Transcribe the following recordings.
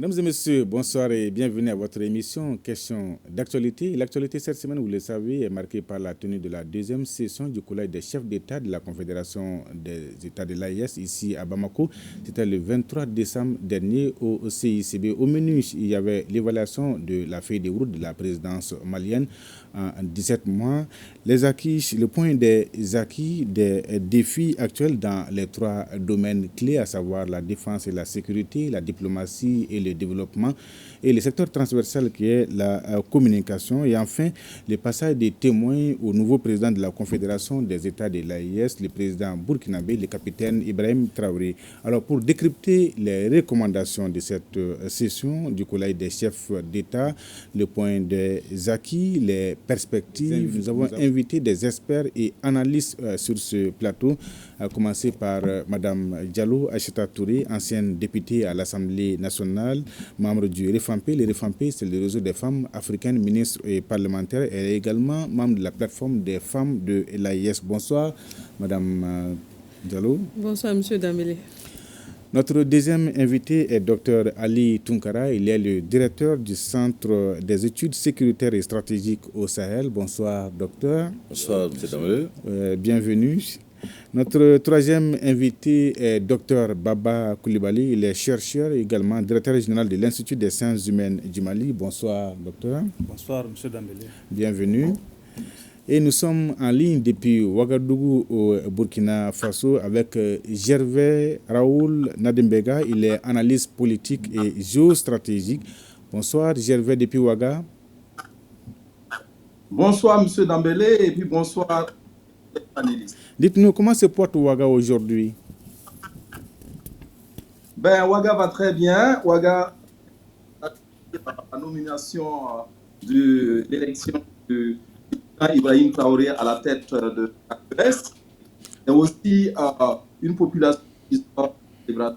Mesdames et messieurs, bonsoir et bienvenue à votre émission Question d'actualité. L'actualité cette semaine, vous le savez, est marquée par la tenue de la deuxième session du Collège des chefs d'État de la Confédération des États de l'AES ici à Bamako. C'était le 23 décembre dernier au CICB. Au menu, il y avait l'évaluation de la feuille de route de la présidence malienne en 17 mois, les acquis, le point des acquis, des défis actuels dans les trois domaines clés, à savoir la défense et la sécurité, la diplomatie et le développement, et le secteur transversal qui est la communication, et enfin le passage des témoins au nouveau président de la Confédération des États de l'AES, le président burkinabé, le capitaine Ibrahim Traoré. Alors pour décrypter les recommandations de cette session du Collège des chefs d'État, le point des acquis, les perspectives, nous avons invité des experts et analystes sur ce plateau, à commencer par Mme Diallo Acheta Touré, ancienne députée à l'Assemblée nationale, membre du REFAMPE. Le REFAMPE, c'est le réseau des femmes africaines, ministres et parlementaires. Elle est également membre de la plateforme des femmes de l'AIS. Bonsoir, Mme Diallo. Bonsoir, M. Dambélé. Notre deuxième invité est Dr Ali Tunkara. Il est le directeur du Centre des études sécuritaires et stratégiques au Sahel. Bonsoir, docteur. Bonsoir, M. Dambélé. Bienvenue. Notre troisième invité est Dr Baba Koulibaly. Il est chercheur et également directeur général de l'Institut des sciences humaines du Mali. Bonsoir, docteur. Bonsoir, M. Dambélé. Bienvenue. Et nous sommes en ligne depuis Ouagadougou au Burkina Faso avec Gervais Raoul Nadembega. Il est analyste politique et géostratégique. Bonsoir, Gervais depuis Ouaga. Bonsoir, M. Dambélé, et puis bonsoir, les panélistes. Dites-nous, comment se porte Ouaga aujourd'hui? Ouaga va très bien. Ouaga a la nomination de l'élection de Ibrahim Traoré à la tête de l'AES, et aussi une population qui sort de la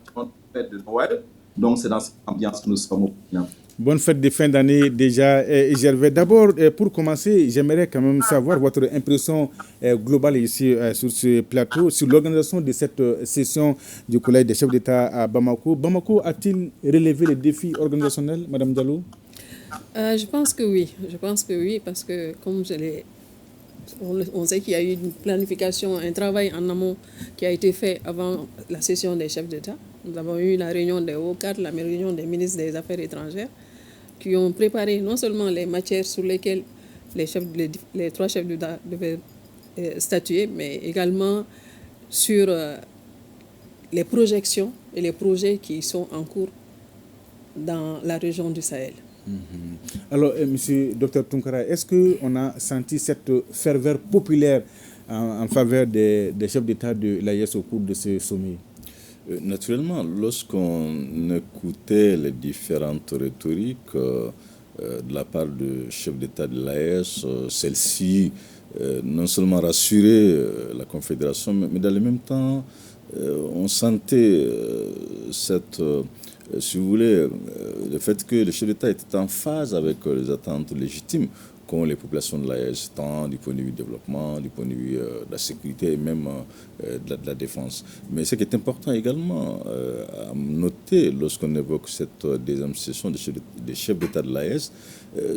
fête de Noël. Donc, c'est dans cette ambiance que nous sommes au Burkina. Bonne fête de fin d'année déjà, Gervais. D'abord, pour commencer, j'aimerais quand même savoir votre impression globale ici sur ce plateau, sur l'organisation de cette session du Collège des chefs d'État à Bamako. Bamako a-t-il relevé les défis organisationnels, Mme Diallo? Je pense que oui. Parce que comme on sait qu'il y a eu une planification, un travail en amont qui a été fait avant la session des chefs d'État. Nous avons eu la réunion des hauts cadres, la réunion des ministres des Affaires étrangères, qui ont préparé non seulement les matières sur lesquelles les trois chefs d'État devaient statuer, mais également sur les projections et les projets qui sont en cours dans la région du Sahel. Alors, monsieur Dr Tunkara, est-ce qu'on a senti cette ferveur populaire en faveur des chefs d'État de l'AES au cours de ce sommet? Naturellement, lorsqu'on écoutait les différentes rhétoriques de la part du chef d'État de l'AES, celle-ci non seulement rassurait la Confédération, mais dans le même temps, on sentait si vous voulez, le fait que le chef d'État était en phase avec les attentes légitimes qu'ont les populations de l'AES, tant du point de vue du développement, du point de vue de la sécurité et même de la défense. Mais ce qui est important également à noter lorsqu'on évoque cette deuxième session des chefs d'État de l'AES,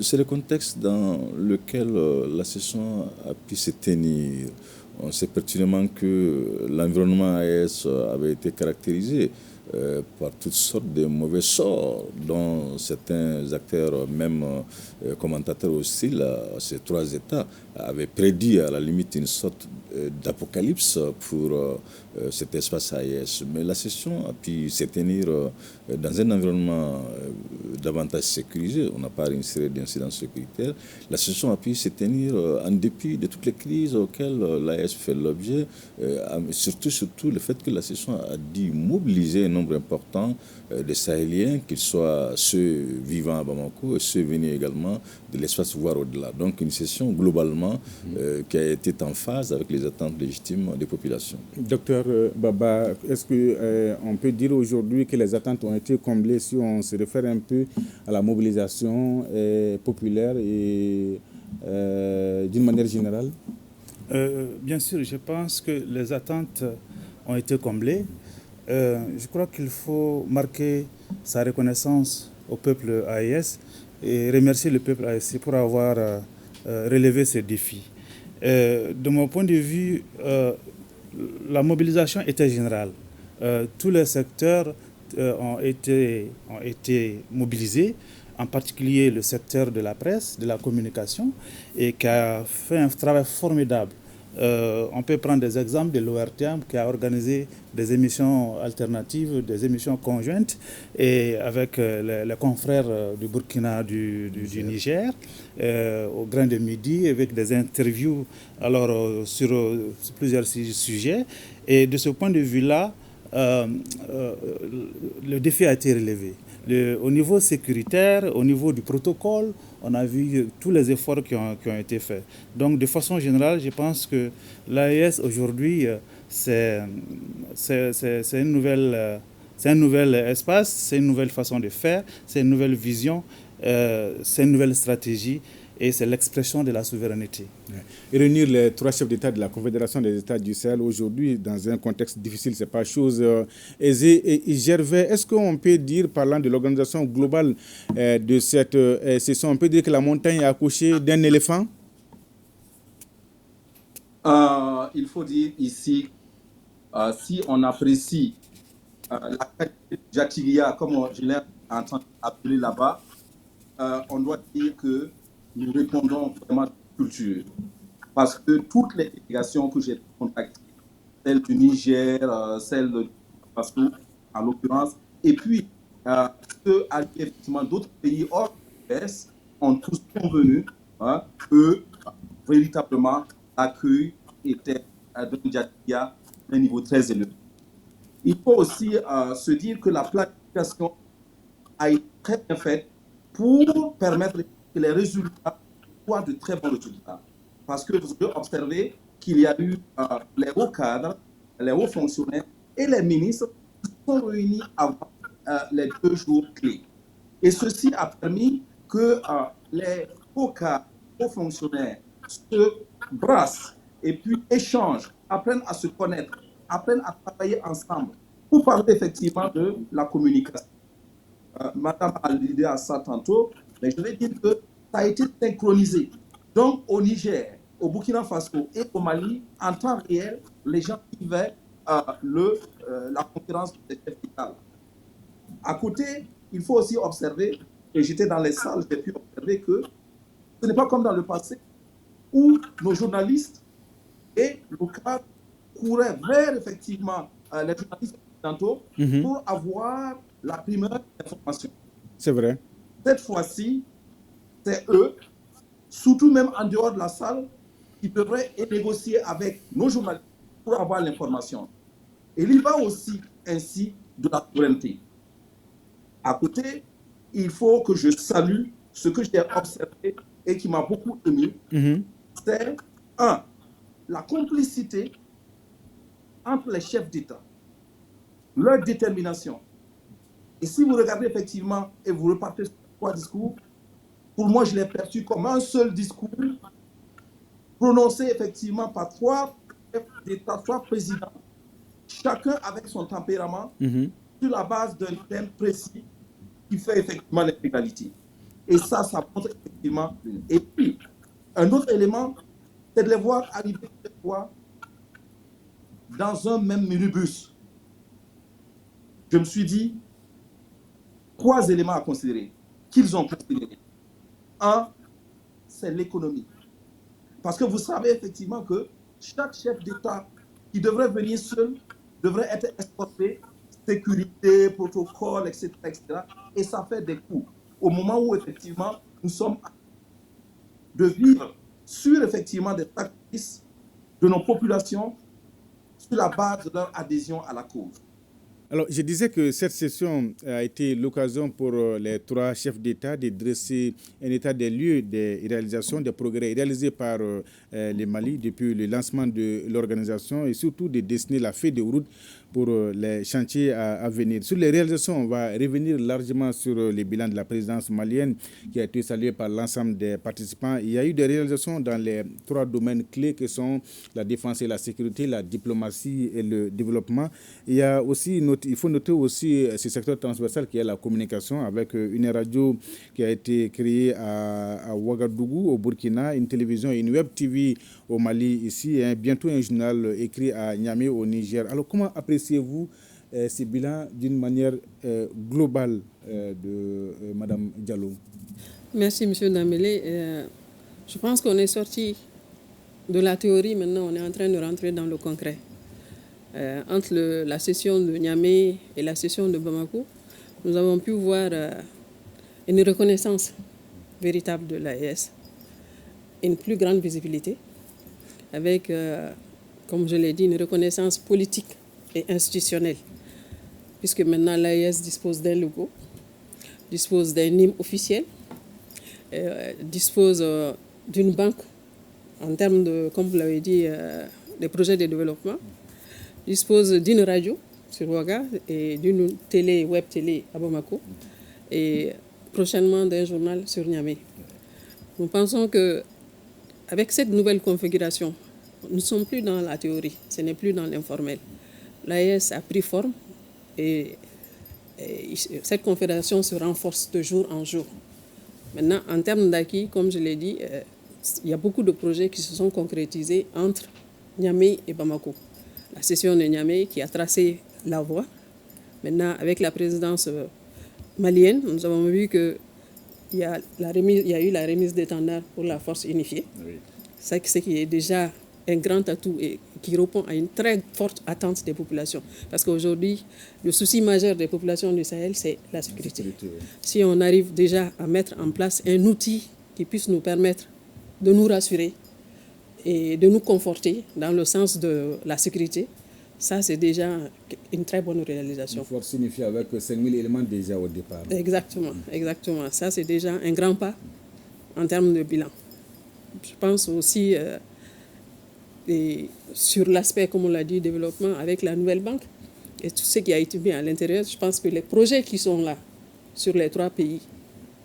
c'est le contexte dans lequel la session a pu se tenir. On sait pertinemment que l'environnement AES avait été caractérisé par toutes sortes de mauvais sorts dont certains acteurs, même commentateurs hostiles à ces trois États, avaient prédit à la limite une sorte d'apocalypse pour cet espace AES. Mais la session a pu se tenir dans un environnement davantage sécurisé. On n'a pas une série d'incidents sécuritaires. La session a pu se tenir en dépit de toutes les crises auxquelles l'AES fait l'objet, surtout le fait que la session a dû mobiliser un nombre important de Sahéliens, qu'ils soient ceux vivant à Bamako et ceux venus également de l'espace voire au-delà. Donc une session globalement qui a été en phase avec les attentes légitimes des populations. Docteur Baba, est-ce qu'on peut dire aujourd'hui que les attentes ont été comblées si on se réfère un peu à la mobilisation populaire et d'une manière générale? Bien sûr, je pense que les attentes ont été comblées. Je crois qu'il faut marquer sa reconnaissance au peuple AES et remercier le peuple AES pour avoir relevé ces défis. De mon point de vue, la mobilisation était générale. Tous les secteurs ont été mobilisés, en particulier le secteur de la presse, de la communication, et qui a fait un travail formidable. On peut prendre des exemples de l'ORTM qui a organisé des émissions alternatives, des émissions conjointes et avec les confrères du Burkina, du Niger, au Grain de Midi, avec des interviews sur plusieurs sujets. Et de ce point de vue-là, le défi a été relevé. Au niveau sécuritaire, au niveau du protocole, on a vu tous les efforts qui ont été faits. Donc, de façon générale, je pense que l'AES aujourd'hui, c'est un nouvel espace, c'est une nouvelle façon de faire, c'est une nouvelle vision, c'est une nouvelle stratégie. Et c'est l'expression de la souveraineté. Et réunir les 3 chefs d'État de la Confédération des États du Sahel aujourd'hui dans un contexte difficile, ce n'est pas chose aisée. Et Gervais, est-ce qu'on peut dire, parlant de l'organisation globale de cette session, on peut dire que la montagne a accouché d'un éléphant? Il faut dire ici, si on apprécie la qualité de Jatigia, comme je l'ai entendu appeler là-bas, on doit dire que nous répondons vraiment à la culture. Parce que toutes les délégations que j'ai contactées, celle du Niger, celle de Faso, en l'occurrence, et puis ceux à effectivement d'autres pays hors de l'Est ont tous convenu que véritablement l'accueil était d'un Jatigia à un niveau très élevé. Il faut aussi se dire que la planification a été très bien faite pour permettre que les résultats soient de très bons résultats. Parce que vous avez observé qu'il y a eu les hauts cadres, les hauts fonctionnaires et les ministres qui sont réunis avant les 2 jours clés. Et ceci a permis que les hauts cadres, hauts fonctionnaires se brassent et puis échangent, apprennent à se connaître, apprennent à travailler ensemble pour parler effectivement de la communication. Madame a l'idée à ça tantôt, mais je vais dire que ça a été synchronisé. Donc, au Niger, au Burkina Faso et au Mali, en temps réel, les gens vivaient la conférence des chefs d'État. À côté, il faut aussi observer, et j'étais dans les salles, j'ai pu observer que ce n'est pas comme dans le passé, où nos journalistes et nos cadres couraient vers effectivement les journalistes occidentaux pour avoir la primeur d'information. C'est vrai. Cette fois-ci, c'est eux, surtout même en dehors de la salle, qui devraient négocier avec nos journalistes pour avoir l'information. Et il y va aussi ainsi de la souveraineté. À côté, il faut que je salue ce que j'ai observé et qui m'a beaucoup ému. C'est la complicité entre les chefs d'État, leur détermination. Et si vous regardez effectivement et vous repartez sur 3 discours, pour moi, je l'ai perçu comme un seul discours prononcé effectivement par 3 chefs d'État, 3 présidents, chacun avec son tempérament, sur la base d'un thème précis qui fait effectivement l'égalité. Et ça montre effectivement. Et puis, un autre élément, c'est de les voir arriver cette fois dans un même minibus. Je me suis dit, 3 éléments à considérer, qu'ils ont considérés. 1, c'est l'économie. Parce que vous savez effectivement que chaque chef d'État qui devrait venir seul devrait être escorté, sécurité, protocole, etc., etc. Et ça fait des coûts. Au moment où effectivement nous sommes de vivre sur effectivement des sacrifices de nos populations sur la base de leur adhésion à la cause. Alors, je disais que cette session a été l'occasion pour les 3 chefs d'État de dresser un état des lieux des réalisations, des progrès réalisés par le Mali depuis le lancement de l'organisation et surtout de dessiner la feuille de route pour les chantiers à venir. Sur les réalisations, on va revenir largement sur les bilans de la présidence malienne qui a été salué par l'ensemble des participants. Il y a eu des réalisations dans les 3 domaines clés que sont la défense et la sécurité, la diplomatie et le développement. Il y a aussi faut noter aussi ce secteur transversal qui est la communication avec une radio qui a été créée à Ouagadougou, au Burkina, une télévision et une web TV au Mali ici, et bientôt un journal écrit à Niamey au Niger. Alors comment appréciez-vous ces bilans d'une manière globale de Madame Diallo? Merci, M. Damélé. Je pense qu'on est sorti de la théorie, maintenant on est en train de rentrer dans le concret. Entre la session de Niamey et la session de Bamako, nous avons pu voir une reconnaissance véritable de l'AES, une plus grande visibilité, avec, comme je l'ai dit, une reconnaissance politique et institutionnelle, puisque maintenant l'AES dispose d'un logo, dispose d'un hymne officiel, dispose d'une banque en termes de, comme vous l'avez dit, des projets de développement, dispose d'une radio sur Ouaga et d'une web télé à Bamako et prochainement d'un journal sur Niamey. Nous pensons qu'avec cette nouvelle configuration, nous ne sommes plus dans la théorie, ce n'est plus dans l'informel. L'AES a pris forme et cette confédération se renforce de jour en jour. Maintenant, en termes d'acquis, comme je l'ai dit, il y a beaucoup de projets qui se sont concrétisés entre Niamey et Bamako. La session de Niamey qui a tracé la voie. Maintenant, avec la présidence malienne, nous avons vu qu'il y a eu la remise d'étendard pour la force unifiée. Oui. C'est ce qui est déjà un grand atout et qui répond à une très forte attente des populations. Parce qu'aujourd'hui, le souci majeur des populations du Sahel, c'est la sécurité. Oui. Si on arrive déjà à mettre en place un outil qui puisse nous permettre de nous rassurer et de nous conforter dans le sens de la sécurité, ça c'est déjà une très bonne réalisation. Une force unifiée avec 5000 éléments déjà au départ. Exactement, exactement. Ça c'est déjà un grand pas en termes de bilan. Je pense aussi et sur l'aspect, comme on l'a dit, développement avec la nouvelle banque et tout ce qui a été mis à l'intérieur. Je pense que les projets qui sont là sur les 3 pays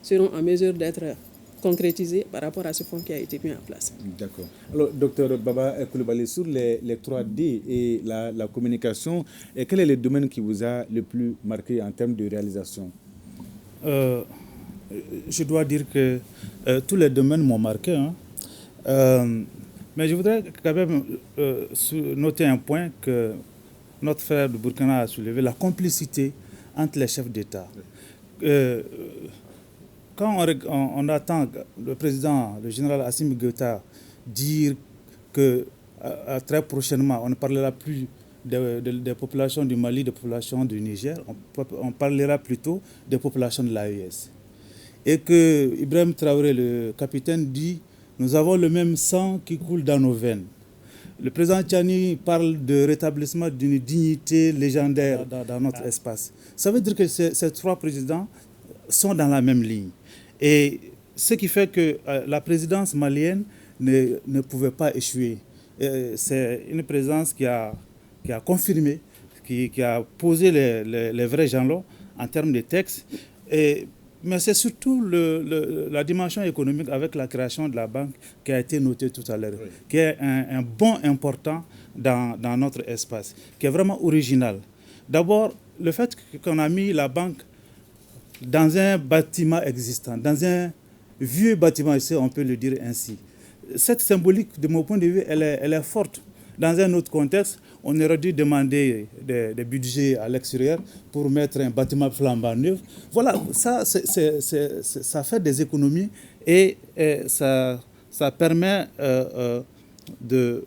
seront en mesure d'être concrétisés par rapport à ce fonds qui a été mis en place. D'accord. Alors, docteur Baba Coulibaly, sur les 3D et la communication, quel est le domaine qui vous a le plus marqué en termes de réalisation? Je dois dire que tous les domaines m'ont marqué. Mais je voudrais quand même noter un point que notre frère du Burkina a soulevé, la complicité entre les chefs d'État. Quand on attend le président, le général Assimi Goïta, dire que très prochainement, on ne parlera plus des populations du Mali, des populations du Niger, on parlera plutôt des populations de l'AES. Et que Ibrahim Traoré, le capitaine, dit « Nous avons le même sang qui coule dans nos veines ». Le président Tchani parle de rétablissement d'une dignité légendaire dans notre espace. Ça veut dire que ces 3 présidents sont dans la même ligne. Et ce qui fait que la présidence malienne ne pouvait pas échouer. C'est une présidence qui a confirmé, qui a posé les vrais jalons en termes de textes. Mais c'est surtout la dimension économique avec la création de la banque qui a été notée tout à l'heure, oui, qui est un bond important dans notre espace, qui est vraiment original. D'abord, le fait qu'on a mis la banque dans un bâtiment existant, dans un vieux bâtiment, on peut le dire ainsi. Cette symbolique, de mon point de vue, elle est forte. Dans un autre contexte, on aurait dû demander des budgets à l'extérieur pour mettre un bâtiment flambant neuf. Voilà, ça fait des économies et ça permet de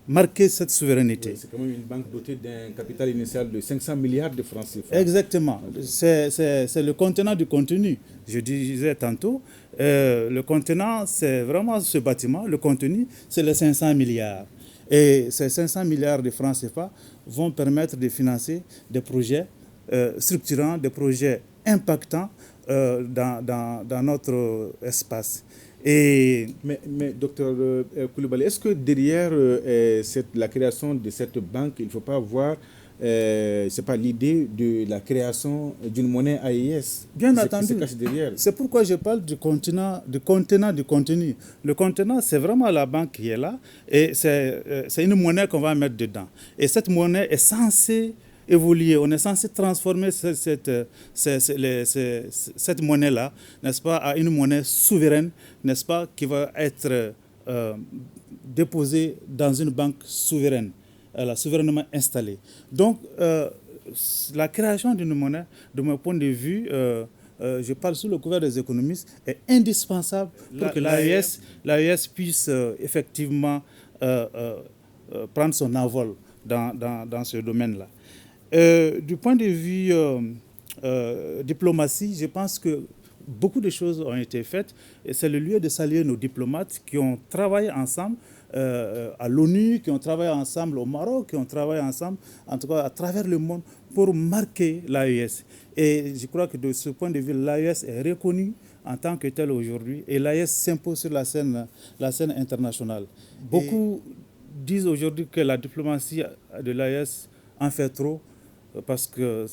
marquer cette souveraineté. Oui, c'est quand même une banque dotée d'un capital initial de 500 milliards de francs CFA. Exactement. C'est le contenant du contenu. Je disais tantôt, le contenant, c'est vraiment ce bâtiment. Le contenu, c'est les 500 milliards. Et ces 500 milliards de francs CFA vont permettre de financer des projets structurants, des projets impactants dans notre espace. Mais docteur Coulibaly, est-ce que derrière la création de cette banque, il ne faut pas voir c'est pas l'idée de la création d'une monnaie AES? Bien entendu. Qui se cache derrière. C'est pourquoi je parle du contenant, du contenu. Le contenant, c'est vraiment la banque qui est là et c'est une monnaie qu'on va mettre dedans. Et cette monnaie est censée évoluer, on est censé transformer cette monnaie-là, n'est-ce pas, à une monnaie souveraine, n'est-ce pas, qui va être déposée dans une banque souveraine, souverainement installée. Donc, la création d'une monnaie, de mon point de vue, je parle sous le couvert des économistes, est indispensable pour que l'AES puisse effectivement prendre son envol dans ce domaine-là. Du point de vue diplomatie, je pense que beaucoup de choses ont été faites et c'est le lieu de saluer nos diplomates qui ont travaillé ensemble à l'ONU, qui ont travaillé ensemble au Maroc, qui ont travaillé ensemble, en tout cas à travers le monde, pour marquer l'AES. Et je crois que de ce point de vue, l'AES est reconnue en tant que telle aujourd'hui et l'AES s'impose sur la scène internationale. Beaucoup disent aujourd'hui que la diplomatie de l'AES en fait trop parce qu'ils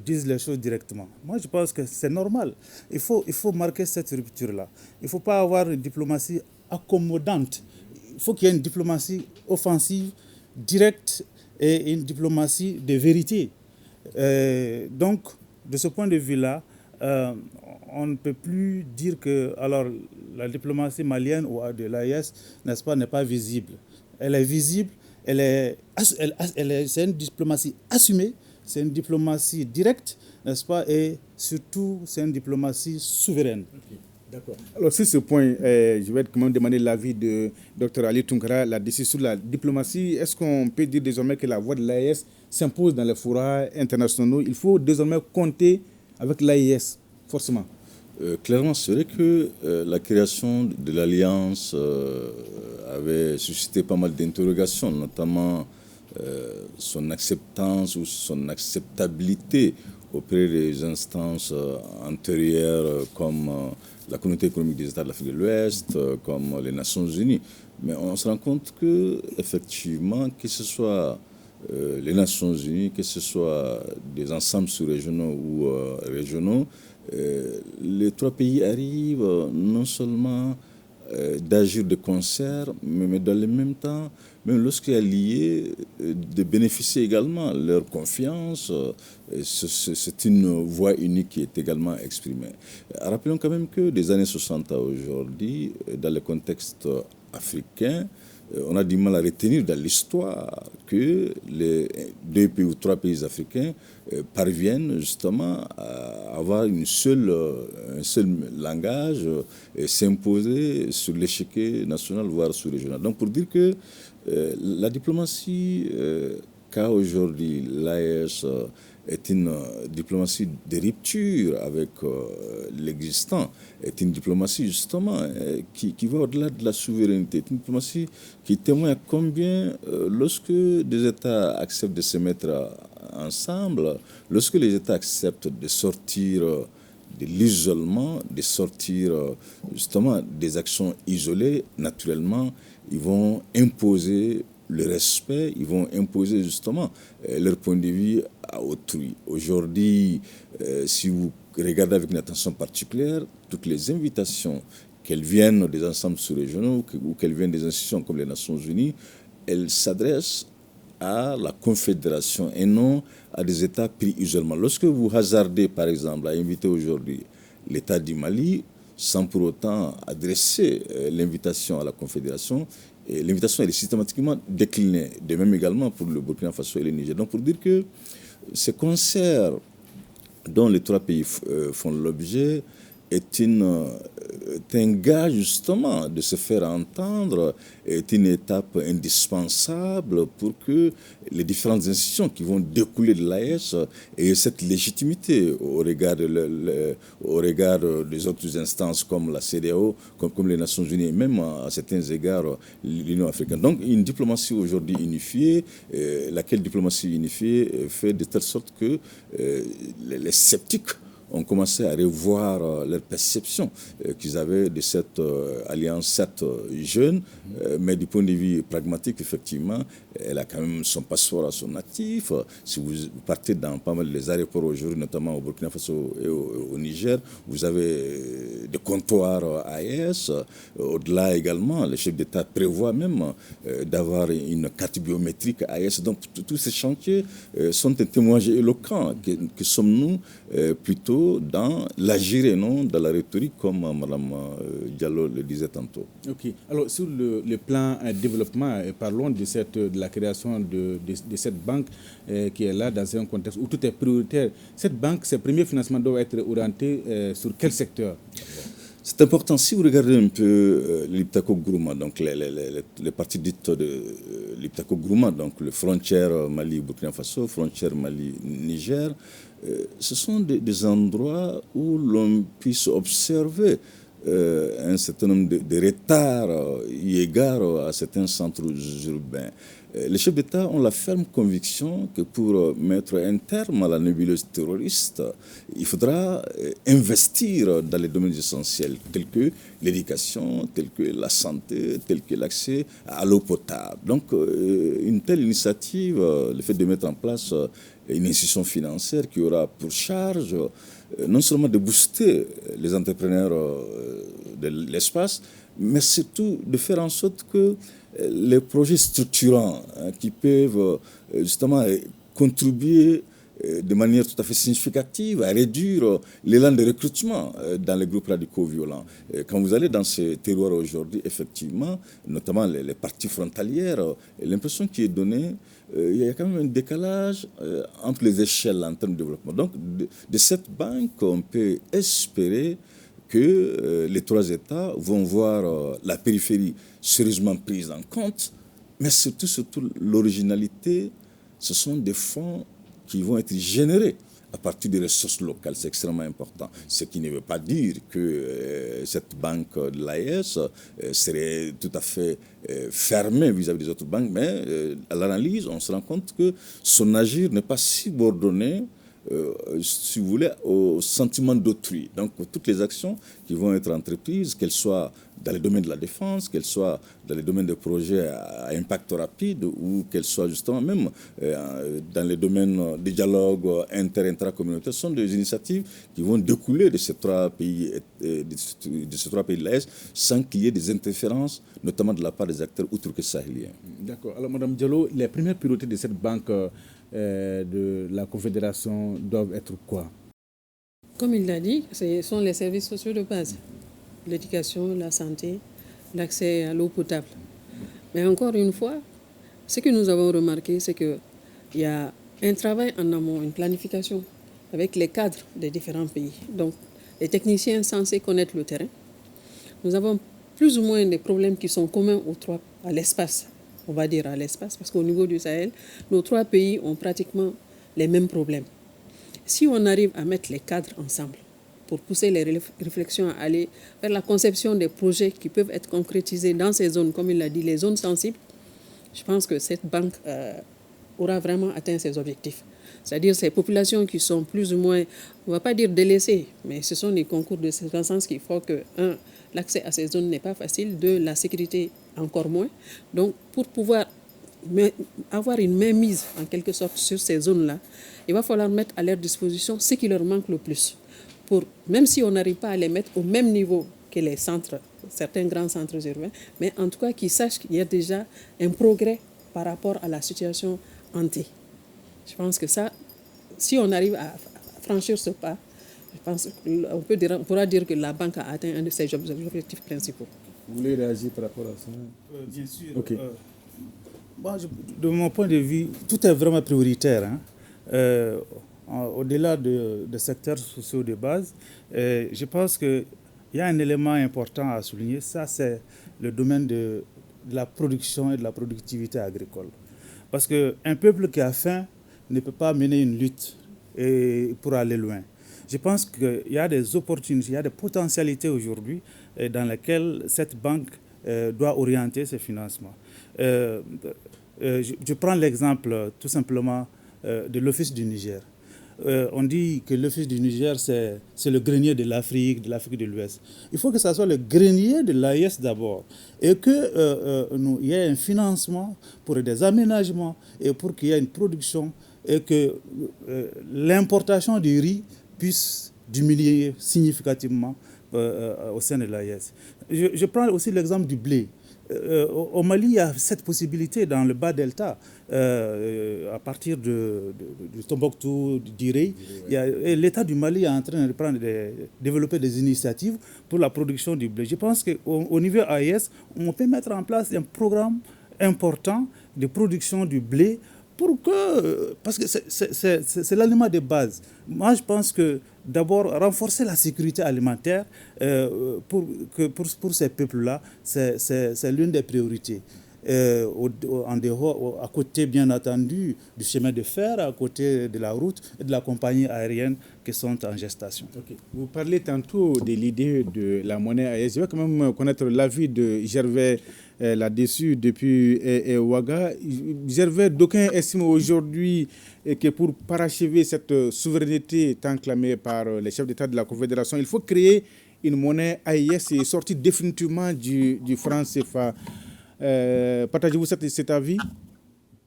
disent les choses directement. Moi, je pense que c'est normal. Il faut marquer cette rupture-là. Il ne faut pas avoir une diplomatie accommodante. Il faut qu'il y ait une diplomatie offensive, directe et une diplomatie de vérité. Donc, de ce point de vue-là, on ne peut plus dire que alors, la diplomatie malienne ou de l'AES, n'est-ce pas, n'est pas visible. Elle est visible, c'est une diplomatie assumée, c'est une diplomatie directe, n'est-ce pas, et surtout, c'est une diplomatie souveraine. Okay. D'accord. Alors, sur ce point, je vais quand même demander l'avis de Dr Ali Tounkara, la décision sur la diplomatie. Est-ce qu'on peut dire désormais que la voix de l'AES s'impose dans les forats internationaux? Il faut désormais compter avec l'AES, forcément. Clairement, c'est vrai que la création de l'Alliance avait suscité pas mal d'interrogations, notamment son acceptance ou son acceptabilité auprès des instances antérieures comme la Communauté économique des États de l'Afrique de l'Ouest, comme les Nations Unies. Mais on se rend compte que, effectivement, que ce soit les Nations Unies, que ce soit des ensembles sous-régionaux ou régionaux, les trois pays arrivent non seulement d'agir de concert, mais dans le même temps, même lorsqu'il y a lié, de bénéficier également de leur confiance. C'est une voix unique qui est également exprimée. Rappelons quand même que des années 60 à aujourd'hui, dans le contexte africain, on a du mal à retenir dans l'histoire que les 2 pays ou 3 pays africains parviennent justement à avoir un seul langage et s'imposer sur l'échiquier national, voire sous-régional. Donc pour dire que la diplomatie qu'a aujourd'hui l'AES est une diplomatie de rupture avec l'existant, est une diplomatie justement qui va au-delà de la souveraineté, est une diplomatie qui témoigne à combien lorsque des États acceptent de se mettre ensemble, lorsque les États acceptent de sortir de l'isolement, de sortir justement des actions isolées, naturellement, ils vont imposer le respect, ils vont imposer justement leur point de vue à autrui. Aujourd'hui, si vous regardez avec une attention particulière, toutes les invitations, qu'elles viennent des ensembles sous-régionaux ou qu'elles viennent des institutions comme les Nations Unies, elles s'adressent à la Confédération et non à des États pris isolement. Lorsque vous hasardez, par exemple, à inviter aujourd'hui l'État du Mali, sans pour autant adresser l'invitation à la Confédération, et l'invitation est systématiquement déclinée, de même également pour le Burkina Faso et le Niger. Donc pour dire que ce concert dont les 3 pays font l'objet est un gage justement de se faire entendre, est une étape indispensable pour que les différentes institutions qui vont découler de l'AES aient cette légitimité au regard des autres instances comme la CEDEAO, comme les Nations Unies, et même à certains égards l'Union africaine. Donc une diplomatie aujourd'hui unifiée, laquelle diplomatie unifiée fait de telle sorte que les sceptiques ont commencé à revoir leur perception qu'ils avaient de cette alliance, cette jeune, mais du point de vue pragmatique, effectivement, elle a quand même son passeport à son actif. Si vous partez dans pas mal des aéroports aujourd'hui, notamment au Burkina Faso et au Niger, vous avez des comptoirs AES. Au-delà également, le chef d'État prévoit même d'avoir une carte biométrique AES. Donc tous ces chantiers sont un témoignage éloquent que sommes-nous plutôt dans l'agir et non dans la rhétorique, comme Mme Diallo le disait tantôt. Ok. Alors, sur le plan développement, parlons de la création de cette banque qui est là dans un contexte où tout est prioritaire. Cette banque, ses premiers financements doivent être orientés sur quel secteur? C'est important. Si vous regardez un peu l'Iptako Gourma, donc les parties dites de l'Iptako Gourma, donc le frontière Mali-Burkina Faso, frontière Mali-Niger, ce sont des endroits où l'on puisse observer un certain nombre de retards eu égard à certains centres urbains. Les chefs d'État ont la ferme conviction que pour mettre un terme à la nébuleuse terroriste, il faudra investir dans les domaines essentiels tels que l'éducation, tels que la santé, tels que l'accès à l'eau potable. Donc une telle initiative, le fait de mettre en place une institution financière qui aura pour charge non seulement de booster les entrepreneurs de l'espace, mais surtout de faire en sorte que les projets structurants qui peuvent justement contribuer de manière tout à fait significative à réduire l'élan de recrutement dans les groupes radicaux violents. Quand vous allez dans ces terroirs aujourd'hui, effectivement, notamment les parties frontalières, l'impression qui est donnée, il y a quand même un décalage entre les échelles en termes de développement. Donc, de cette banque, on peut espérer que les trois États vont voir la périphérie sérieusement prise en compte, mais surtout l'originalité, ce sont des fonds qui vont être générés à partir des ressources locales. C'est extrêmement important. Ce qui ne veut pas dire que cette banque de l'AES serait tout à fait fermée vis-à-vis des autres banques, mais à l'analyse, on se rend compte que son agir n'est pas subordonné si vous voulez, au sentiment d'autrui. Donc, toutes les actions qui vont être entreprises, qu'elles soient dans les domaines de la défense, qu'elles soient dans les domaines de projets à impact rapide, ou qu'elles soient justement même dans les domaines des dialogues intracommunautaires, sont des initiatives qui vont découler de ces trois pays, de l'Est, sans qu'il y ait des interférences, notamment de la part des acteurs outre que sahéliens. D'accord. Alors, Mme Diallo, les premières priorités de cette banque de la Confédération doivent être quoi? Comme il l'a dit, ce sont les services sociaux de base. L'éducation, la santé, l'accès à l'eau potable. Mais encore une fois, ce que nous avons remarqué, c'est qu'il y a un travail en amont, une planification avec les cadres des différents pays. Donc, les techniciens censés connaître le terrain. Nous avons plus ou moins des problèmes qui sont communs à l'espace, on va dire à l'espace, parce qu'au niveau du Sahel, nos trois pays ont pratiquement les mêmes problèmes. Si on arrive à mettre les cadres ensemble pour pousser les réflexions à aller vers la conception des projets qui peuvent être concrétisés dans ces zones, comme il l'a dit, les zones sensibles, je pense que cette banque aura vraiment atteint ses objectifs. C'est-à-dire ces populations qui sont plus ou moins, on ne va pas dire délaissées, mais ce sont des concours de circonstances qui font que, un, l'accès à ces zones n'est pas facile, deux, la sécurité encore moins. Donc, pour pouvoir avoir une mainmise, en quelque sorte, sur ces zones-là, il va falloir mettre à leur disposition ce qui leur manque le plus. Même si on n'arrive pas à les mettre au même niveau que les centres, certains grands centres urbains, mais en tout cas qu'ils sachent qu'il y a déjà un progrès par rapport à la situation hantée. Je pense que ça, si on arrive à franchir ce pas, je pense qu'on pourra dire que la banque a atteint un de ses objectifs principaux. Vous voulez réagir par rapport à ça? Bien sûr. Okay. De mon point de vue, tout est vraiment prioritaire. Au-delà de secteurs sociaux de base, je pense qu'il y a un élément important à souligner, ça c'est le domaine de la production et de la productivité agricole. Parce qu'un peuple qui a faim ne peut pas mener une lutte pour aller loin. Je pense qu'il y a des opportunités, il y a des potentialités aujourd'hui dans lesquelles cette banque doit orienter ses financements. Je prends l'exemple tout simplement de l'Office du Niger. on dit que le fils du Niger, c'est le grenier de l'Afrique de l'Ouest. Il faut que ça soit le grenier de l'AES d'abord. Et qu'il y ait un financement pour des aménagements et pour qu'il y ait une production et que l'importation du riz puisse diminuer significativement au sein de l'AES. Je prends aussi l'exemple du blé. Au Mali, il y a cette possibilité dans le bas delta, à partir de Tombouctou, d'Iré. L'État du Mali est en train de développer des initiatives pour la production du blé. Je pense qu'au niveau AES, on peut mettre en place un programme important de production du blé parce que c'est l'aliment de base. Moi, je pense que d'abord, renforcer la sécurité alimentaire pour ces peuples-là, c'est l'une des priorités. À côté, bien entendu, du chemin de fer, à côté de la route et de la compagnie aérienne qui sont en gestation. Okay. Vous parlez tantôt de l'idée de la monnaie AES. Je vais quand même connaître l'avis de Gervais là-dessus depuis Ouaga. Gervais, d'aucuns estiment aujourd'hui que pour parachever cette souveraineté tant clamée par les chefs d'État de la Confédération, il faut créer une monnaie AES et sortir définitivement du franc CFA. Partagez-vous cet avis?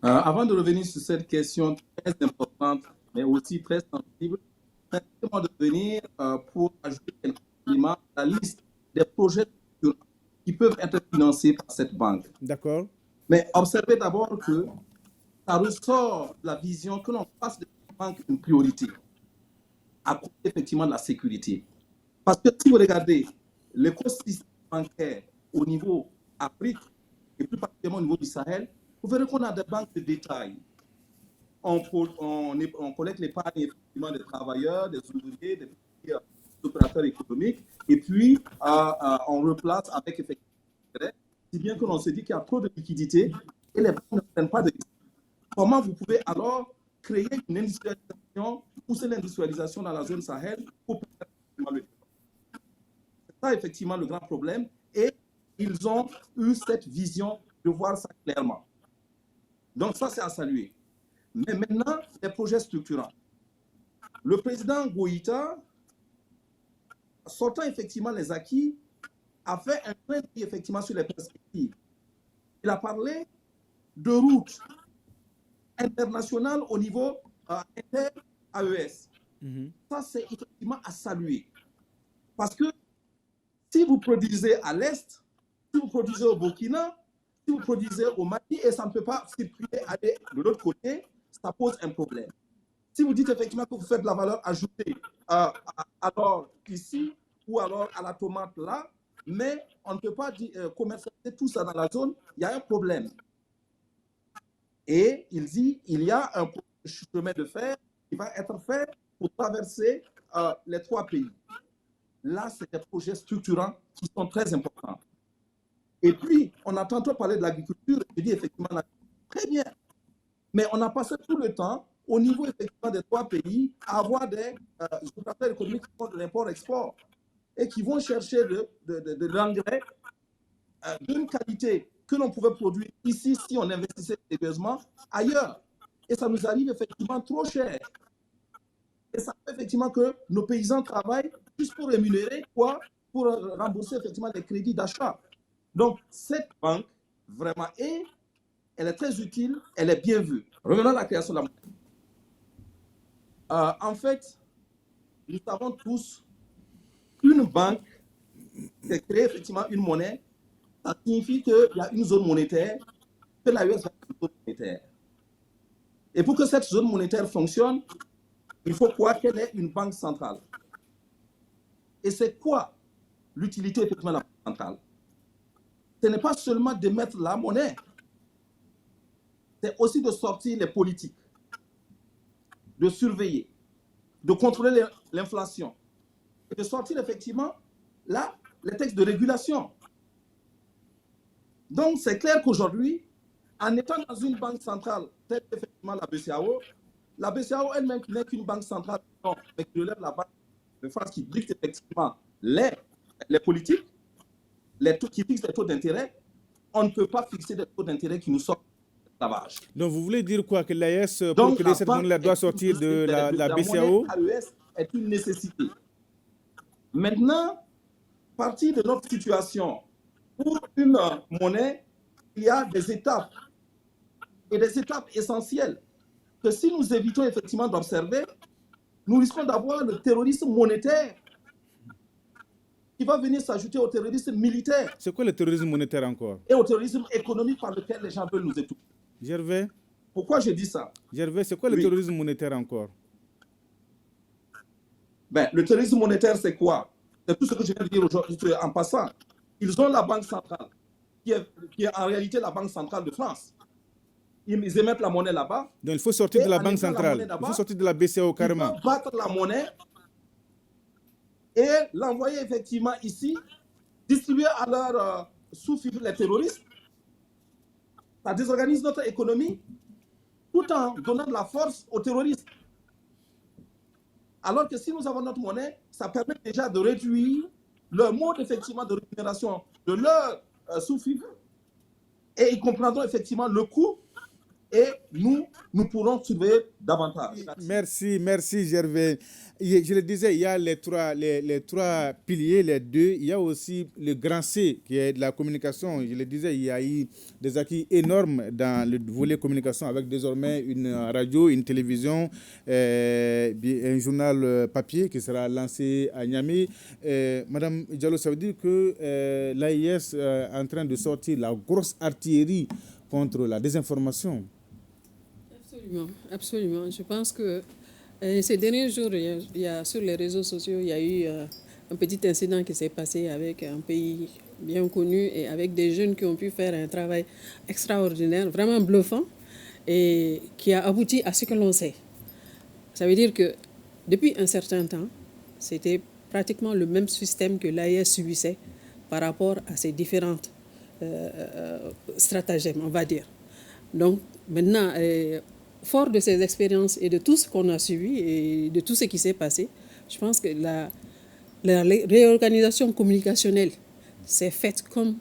Avant de revenir sur cette question très importante, mais aussi très sensible, permettez-moi de venir pour ajouter quelques éléments à la liste des projets qui peuvent être financés par cette banque. D'accord. Mais observez d'abord que ça ressort de la vision que l'on fasse de cette banque une priorité, à côté effectivement de la sécurité. Parce que si vous regardez l'écosystème bancaire au niveau Afrique, et plus particulièrement au niveau du Sahel, vous verrez qu'on a des banques de détail. On collecte l'épargne effectivement des travailleurs, des ouvriers, des petits opérateurs économiques, et puis on replace avec effectivement, si bien que l'on se dit qu'il y a trop de liquidités et les banques ne prennent pas de risque. Comment vous pouvez alors créer une industrialisation, pousser l'industrialisation dans la zone Sahel pour permettre le développement? C'est ça effectivement le grand problème, et ils ont eu cette vision de voir ça clairement. Donc ça, c'est à saluer. Mais maintenant, les projets structurants. Le président Goïta, sortant effectivement les acquis, a fait un clin d'œil effectivement sur les perspectives. Il a parlé de routes internationales au niveau inter-AES. Ça, c'est effectivement à saluer. Parce que si vous produisez à l'Est, si vous produisez au Burkina, si vous produisez au Mali et ça ne peut pas circuler, aller de l'autre côté, ça pose un problème. Si vous dites effectivement que vous faites de la valeur ajoutée alors ici ou alors à la tomate là, mais on ne peut pas commercialiser tout ça dans la zone, il y a un problème. Et il dit il y a un chemin de fer qui va être fait pour traverser les 3 pays. Là, c'est des projets structurants qui sont très importants. Et puis, on a tantôt parlé de l'agriculture, je dis effectivement, très bien. Mais on a passé tout le temps, au niveau effectivement des 3 pays, à avoir des opérateurs économiques qui font de l'import-export et qui vont chercher de l'engrais d'une qualité que l'on pouvait produire ici si on investissait sérieusement ailleurs. Et ça nous arrive effectivement trop cher. Et ça fait effectivement que nos paysans travaillent juste pour rémunérer quoi? Pour rembourser effectivement les crédits d'achat. Donc, cette banque, vraiment, elle est très utile, elle est bien vue. Revenons à la création de la monnaie. En fait, nous savons tous qu'une banque qui crée effectivement une monnaie, ça signifie qu'il y a une zone monétaire, que l'AES va être une zone monétaire. Et pour que cette zone monétaire fonctionne, il faut quoi? Qu'elle ait une banque centrale. Et c'est quoi l'utilité effectivement de la banque centrale? Ce n'est pas seulement de mettre la monnaie, c'est aussi de sortir les politiques, de surveiller, de contrôler l'inflation, et de sortir effectivement là, les textes de régulation. Donc, c'est clair qu'aujourd'hui, en étant dans une banque centrale, telle qu'effectivement la BCEAO elle-même qui n'est qu'une banque centrale, mais qui relève la banque de France qui dicte effectivement les politiques, qui fixent les taux d'intérêt, on ne peut pas fixer des taux d'intérêt qui nous sortent l'esclavage. Donc, vous voulez dire quoi? Que l'AES, pour créer cette monnaie, doit sortir de la BCEAO? La monnaie AES est une nécessité. Maintenant, partir de notre situation, pour une monnaie, il y a des étapes, et des étapes essentielles, que si nous évitons effectivement d'observer, nous risquons d'avoir le terrorisme monétaire qui va venir s'ajouter au terrorisme militaire. C'est quoi le terrorisme monétaire encore? Et au terrorisme économique par lequel les gens veulent nous étouffer. Gervais? Pourquoi je dis ça? Gervais, c'est quoi le terrorisme monétaire encore? Ben, le terrorisme monétaire, c'est quoi? C'est tout ce que je viens de dire aujourd'hui en passant. Ils ont la Banque centrale, qui est en réalité la Banque centrale de France. Ils émettent la monnaie là-bas. Donc il faut sortir de la Banque centrale. Il faut sortir de la BCEAO carrément. Ils faut battre la monnaie et l'envoyer effectivement ici, distribuer à leurs sous-fifres les terroristes. Ça désorganise notre économie tout en donnant de la force aux terroristes. Alors que si nous avons notre monnaie, ça permet déjà de réduire leur mode effectivement de rémunération de leurs sous-fifres et ils comprendront effectivement le coût et nous pourrons surveiller davantage. Merci Gervais. Je le disais, il y a les trois piliers, les deux. Il y a aussi le grand C qui est de la communication. Je le disais, il y a eu des acquis énormes dans le volet communication avec désormais une radio, une télévision, un journal papier qui sera lancé à Niamey. Madame Diallo, ça veut dire que l'AIS est en train de sortir la grosse artillerie contre la désinformation. Absolument. Je pense que ces derniers jours, sur les réseaux sociaux, il y a eu un petit incident qui s'est passé avec un pays bien connu et avec des jeunes qui ont pu faire un travail extraordinaire, vraiment bluffant, et qui a abouti à ce que l'on sait. Ça veut dire que depuis un certain temps, c'était pratiquement le même système que l'AIS subissait par rapport à ces différentes stratagèmes, on va dire. Donc maintenant, fort de ces expériences et de tout ce qu'on a suivi et de tout ce qui s'est passé, je pense que la réorganisation communicationnelle s'est faite comme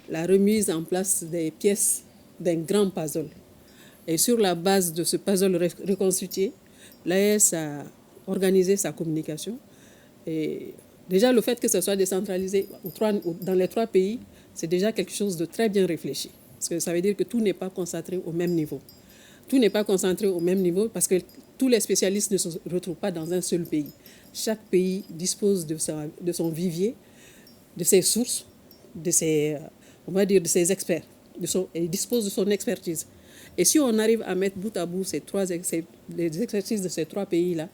la remise en place des pièces d'un grand puzzle. Et sur la base de ce puzzle reconstitué, l'AES a organisé sa communication. Et déjà, le fait que ce soit décentralisé dans les 3 pays, c'est déjà quelque chose de très bien réfléchi. Parce que ça veut dire que tout n'est pas concentré au même niveau. Tout n'est pas concentré au même niveau parce que tous les spécialistes ne se retrouvent pas dans un seul pays. Chaque pays dispose de son vivier, de ses sources, de ses experts. Il dispose de son expertise. Et si on arrive à mettre bout à bout les expertises de ces 3 pays-là,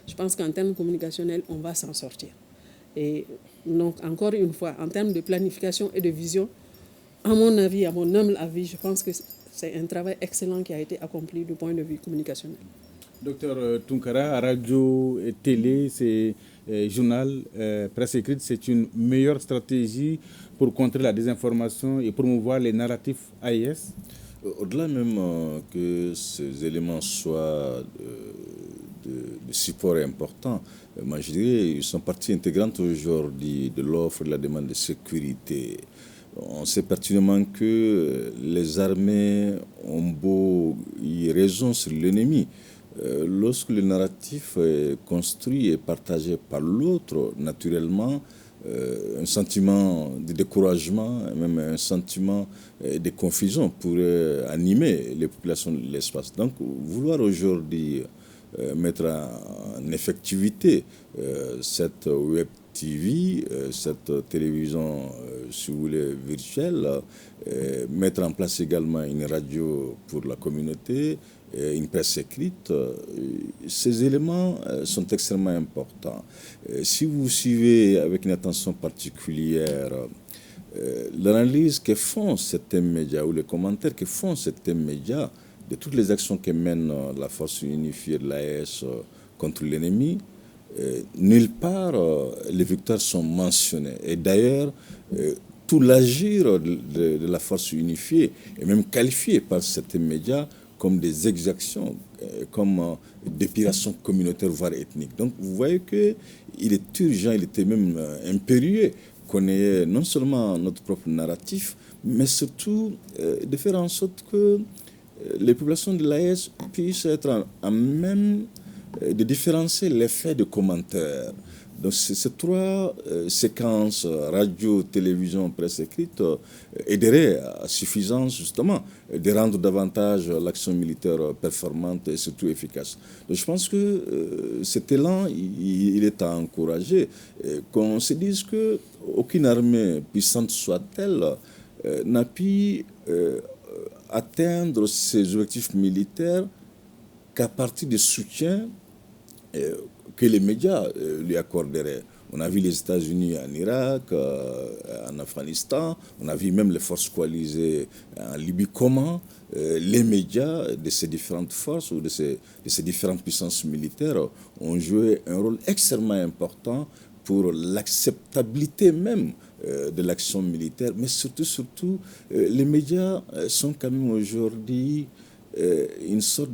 je pense qu'en termes communicationnels, on va s'en sortir. Et donc, encore une fois, en termes de planification et de vision, à mon avis, à mon humble avis, je pense que c'est un travail excellent qui a été accompli du point de vue communicationnel. Docteur Tounkara, radio et télé, c'est journal, presse écrite, c'est une meilleure stratégie pour contrer la désinformation et promouvoir les narratifs AIS? Au-delà même que ces éléments soient de support important, moi je dirais ils sont partie intégrante aujourd'hui de l'offre et de la demande de sécurité. On sait pertinemment que les armées ont beau y raison sur l'ennemi. Lorsque le narratif est construit et partagé par l'autre, naturellement, un sentiment de découragement, même un sentiment de confusion pourrait animer les populations de l'espace. Donc, vouloir aujourd'hui mettre en effectivité cette web TV, cette télévision, si vous voulez, virtuelle, mettre en place également une radio pour la communauté, une presse écrite, ces éléments sont extrêmement importants. Si vous suivez avec une attention particulière l'analyse que font certains médias ou les commentaires que font certains médias de toutes les actions que mène la force unifiée de l'AES contre l'ennemi, nulle part les victoires sont mentionnées. Et d'ailleurs, tout l'agir de la force unifiée est même qualifié par certains médias comme des exactions, comme d'épuration communautaire, voire ethnique. Donc vous voyez qu'il est urgent, il était même impérieux qu'on ait non seulement notre propre narratif, mais surtout de faire en sorte que les populations de l'AES puissent être en même de différencier l'effet de commentaire. Donc ces trois séquences, radio, télévision, presse écrite, aideraient à suffisance justement de rendre davantage l'action militaire performante et surtout efficace. Donc je pense que cet élan, il est à encourager. Qu'on se dise qu'aucune armée puissante soit-elle n'a pu atteindre ses objectifs militaires qu'à partir du soutien que les médias lui accorderaient. On a vu les États-Unis en Irak, en Afghanistan, on a vu même les forces coalisées en Libye. Comment les médias de ces différentes forces ou de ces différentes puissances militaires ont joué un rôle extrêmement important pour l'acceptabilité même de l'action militaire. Mais surtout, les médias sont quand même aujourd'hui une sorte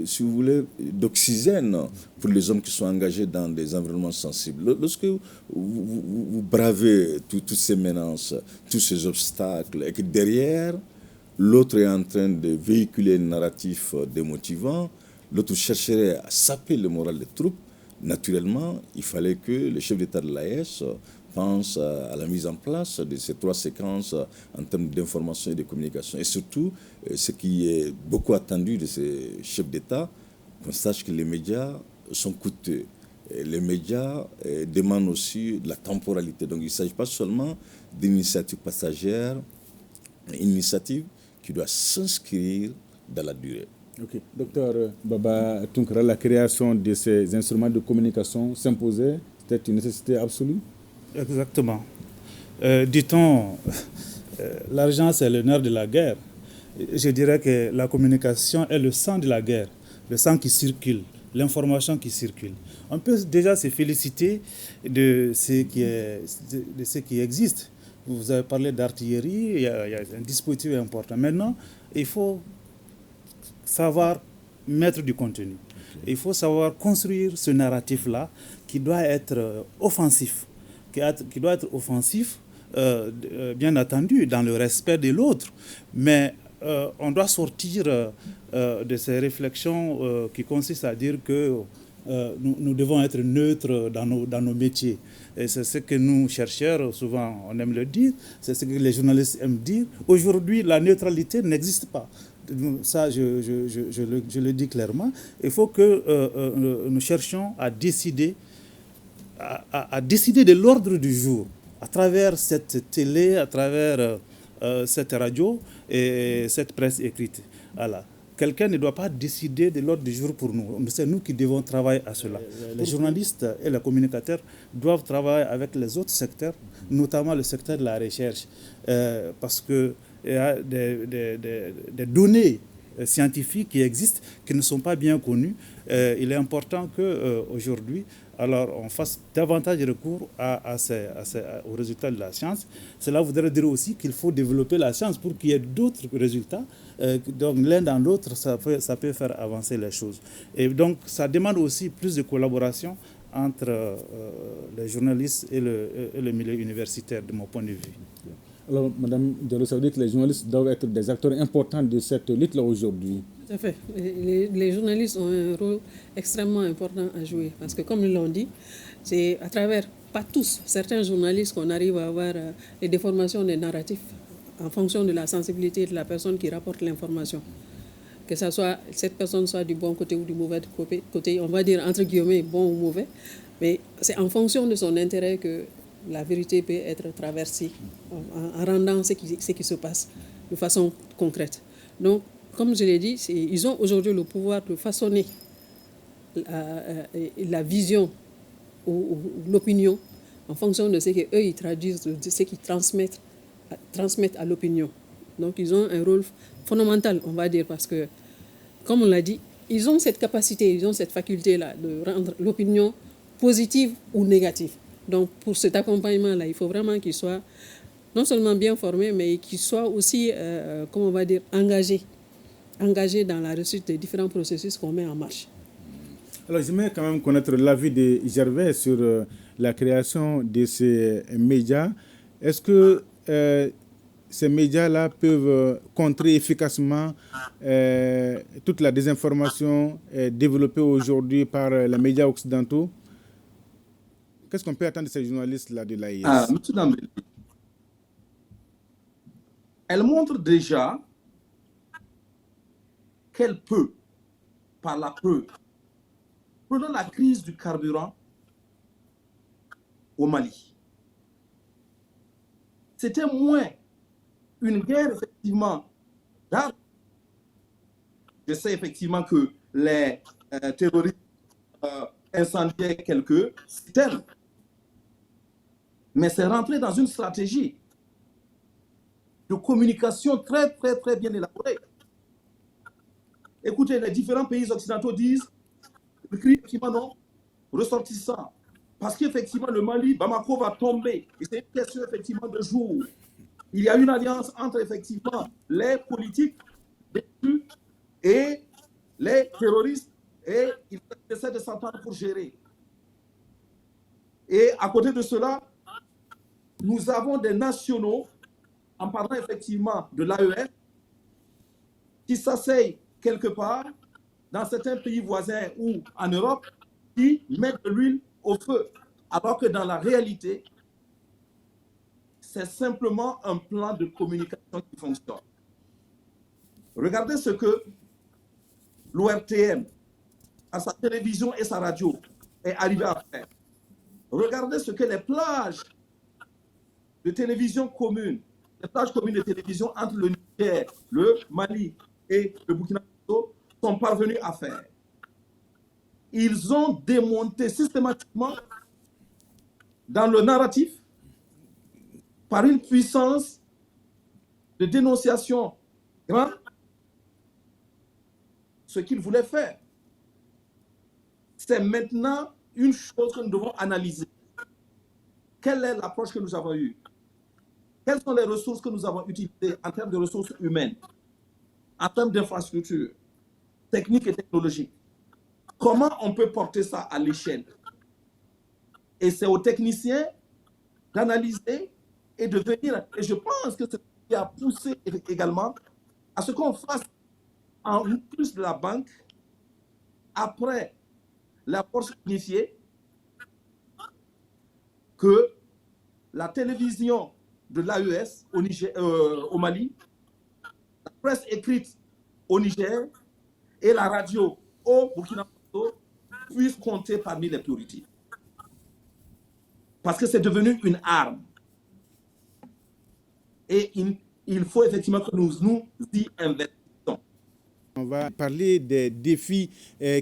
si vous voulez, d'oxygène pour les hommes qui sont engagés dans des environnements sensibles. Lorsque vous bravez toutes ces menaces, tous ces obstacles, et que derrière, l'autre est en train de véhiculer un narratif démotivant, l'autre chercherait à saper le moral des troupes, naturellement, il fallait que le chef d'État de l'AES pense à la mise en place de ces trois séquences en termes d'information et de communication. Et surtout, ce qui est beaucoup attendu de ces chefs d'État, qu'on sache que les médias sont coûteux. Et les médias demandent aussi de la temporalité. Donc il ne s'agit pas seulement d'une initiative passagère, une initiative qui doit s'inscrire dans la durée. Ok. Docteur Baba Tunkara, la création de ces instruments de communication s'imposait, c'était une nécessité absolue? Exactement. Dit-on, l'argent c'est le nerf de la guerre. Je dirais que la communication est le sang de la guerre, le sang qui circule, l'information qui circule. On peut déjà se féliciter de ce qui existe. Vous avez parlé d'artillerie, il y a un dispositif important. Maintenant, il faut savoir mettre du contenu. Il faut savoir construire ce narratif-là qui doit être offensif. Qui doit être offensif, bien entendu, dans le respect de l'autre. Mais on doit sortir de ces réflexions qui consistent à dire que nous devons être neutres dans nos métiers. Et c'est ce que nous, chercheurs, souvent, on aime le dire, c'est ce que les journalistes aiment dire. Aujourd'hui, la neutralité n'existe pas. Ça, je le dis clairement. Il faut que nous cherchions à décider de l'ordre du jour à travers cette télé, à travers cette radio et cette presse écrite. Voilà. Quelqu'un ne doit pas décider de l'ordre du jour pour nous. C'est nous qui devons travailler à cela. Les journalistes et les communicateurs doivent travailler avec les autres secteurs, notamment le secteur de la recherche, parce qu'il y a des données scientifiques qui existent, qui ne sont pas bien connues. Il est important qu'aujourd'hui, alors on fasse davantage recours aux résultats de la science. Cela voudrait dire aussi qu'il faut développer la science pour qu'il y ait d'autres résultats. Donc l'un dans l'autre, ça peut faire avancer les choses. Et donc ça demande aussi plus de collaboration entre les journalistes et le milieu universitaire, de mon point de vue. Alors, Madame Diallo, ça veut dire que les journalistes doivent être des acteurs importants de cette lutte-là aujourd'hui? Tout à fait. Les journalistes ont un rôle extrêmement important à jouer. Parce que, comme ils l'ont dit, c'est à travers, pas tous, certains journalistes qu'on arrive à avoir les déformations des narratifs en fonction de la sensibilité de la personne qui rapporte l'information. Que cette personne soit du bon côté ou du mauvais côté, on va dire entre guillemets bon ou mauvais. Mais c'est en fonction de son intérêt que la vérité peut être traversée en rendant ce qui se passe de façon concrète. Donc, comme je l'ai dit, ils ont aujourd'hui le pouvoir de façonner la vision ou l'opinion en fonction de ce qu'eux ils traduisent, de ce qu'ils transmettent à l'opinion. Donc, ils ont un rôle fondamental, on va dire, parce que, comme on l'a dit, ils ont cette capacité, ils ont cette faculté-là de rendre l'opinion positive ou négative. Donc, pour cet accompagnement-là, il faut vraiment qu'ils soient non seulement bien formés, mais qu'ils soient aussi, comment on va dire, engagés dans la réussite des différents processus qu'on met en marche. Alors, j'aimerais quand même connaître l'avis de Gervais sur la création de ces médias. Est-ce que ces médias-là peuvent contrer efficacement toute la désinformation développée aujourd'hui par les médias occidentaux? Qu'est-ce qu'on peut attendre de ces journalistes-là de l'AIS? M. Dambélé, elle montre déjà qu'elle peut, par la preuve, prenons la crise du carburant au Mali. C'était moins une guerre, effectivement, d'armes. Je sais effectivement que les terroristes incendiaient quelques citernes, mais c'est rentré dans une stratégie de communication très, très, très bien élaborée. Écoutez, les différents pays occidentaux disent le cri effectivement non ressortissant. Parce qu'effectivement, le Mali, Bamako va tomber. Et c'est une question effectivement de jour. Il y a une alliance entre effectivement les politiques et les terroristes et ils essaient de s'entendre pour gérer. Et à côté de cela, nous avons des nationaux, en parlant effectivement de l'AES, qui s'asseyent quelque part dans certains pays voisins ou en Europe, qui mettent de l'huile au feu. Alors que dans la réalité, c'est simplement un plan de communication qui fonctionne. Regardez ce que l'ORTM, à sa télévision et sa radio, est arrivé à faire. Regardez ce que les plages de télévision communes, les plages communes de télévision entre le Niger, le Mali et le Burkina Faso sont parvenus à faire. Ils ont démonté systématiquement dans le narratif, par une puissance de dénonciation grande, ce qu'ils voulaient faire. C'est maintenant une chose que nous devons analyser. Quelle est l'approche que nous avons eue? Quelles sont les ressources que nous avons utilisées en termes de ressources humaines, en termes d'infrastructures, techniques et technologiques? Comment on peut porter ça à l'échelle? Et c'est aux techniciens d'analyser et de venir. Et je pense que c'est ce qui a poussé également à ce qu'on fasse en plus de la banque, après la force unifiée, que la télévision de l'AES au Mali, la presse écrite au Niger et la radio au Burkina Faso puissent compter parmi les priorités. Parce que c'est devenu une arme. Et il faut effectivement que nous y investissons. On va parler des défis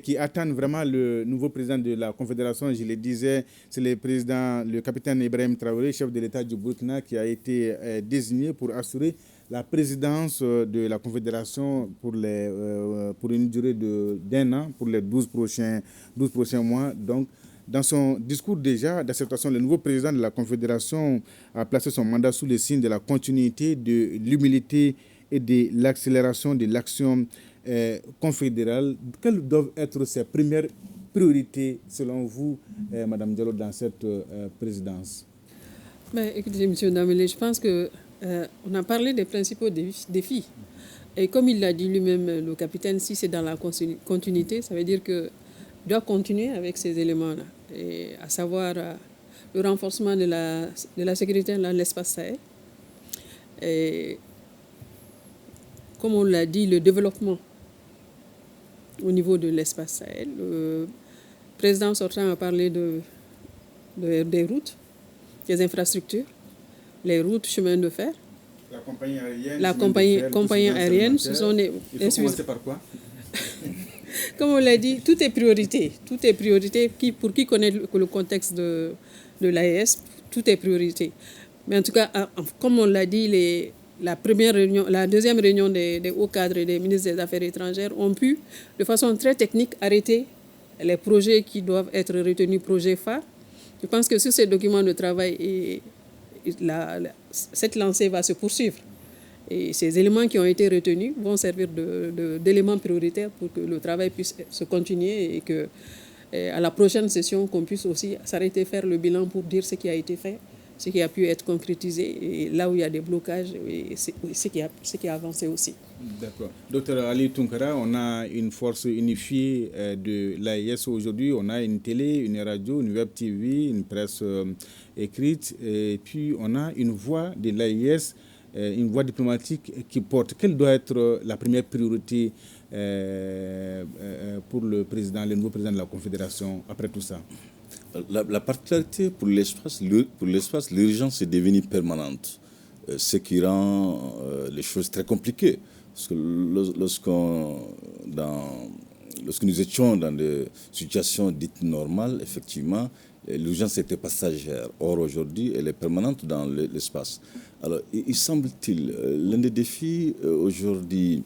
qui attendent vraiment le nouveau président de la Confédération. Je le disais, c'est le capitaine Ibrahim Traoré, chef de l'État du Burkina, qui a été désigné pour assurer la présidence de la Confédération pour une durée d'1 an, pour les 12 prochains mois. Donc, dans son discours déjà d'acceptation, le nouveau président de la Confédération a placé son mandat sous le signe de la continuité, de l'humilité et de l'accélération de l'action confédérale. Quelles doivent être ses premières priorités, selon vous, Madame Diallo, dans cette présidence? Écoutez, M. Dambélé, je pense qu'on a parlé des principaux défis. Et comme il l'a dit lui-même, le capitaine, si c'est dans la continuité, ça veut dire qu'il doit continuer avec ces éléments-là, et à savoir le renforcement de la sécurité dans l'espace Sahel. Et comme on l'a dit, le développement au niveau de l'espace Sahel. Le président sortant a parlé des routes, des infrastructures, les routes, chemins de fer. La compagnie aérienne. La compagnie aérienne, ce sont des... Il faut commencer par quoi? Comme on l'a dit, tout est priorité. Tout est priorité. Pour qui connaît le contexte de l'AES, tout est priorité. Mais en tout cas, comme on l'a dit, la deuxième réunion des hauts cadres et des ministres des Affaires étrangères ont pu, de façon très technique, arrêter les projets qui doivent être retenus, projets phares. Je pense que sur ces documents de travail, cette lancée va se poursuivre. Et ces éléments qui ont été retenus vont servir d'éléments prioritaires pour que le travail puisse se continuer et que à la prochaine session, qu'on puisse aussi s'arrêter, faire le bilan pour dire ce qui a été fait, ce qui a pu être concrétisé, et là où il y a des blocages, ce qui a avancé aussi. D'accord. Docteur Ali Tunkara, on a une force unifiée de l'AIS aujourd'hui. On a une télé, une radio, une web TV, une presse écrite, et puis on a une voix de l'AIS, une voix diplomatique qui porte. Quelle doit être la première priorité pour le nouveau président de la Confédération après tout ça? La particularité pour l'espace, l'urgence est devenue permanente, ce qui rend les choses très compliquées. Parce que lorsque nous étions dans des situations dites normales, effectivement, l'urgence était passagère. Or, aujourd'hui, elle est permanente dans l'espace. Alors, il semble-t-il, l'un des défis aujourd'hui,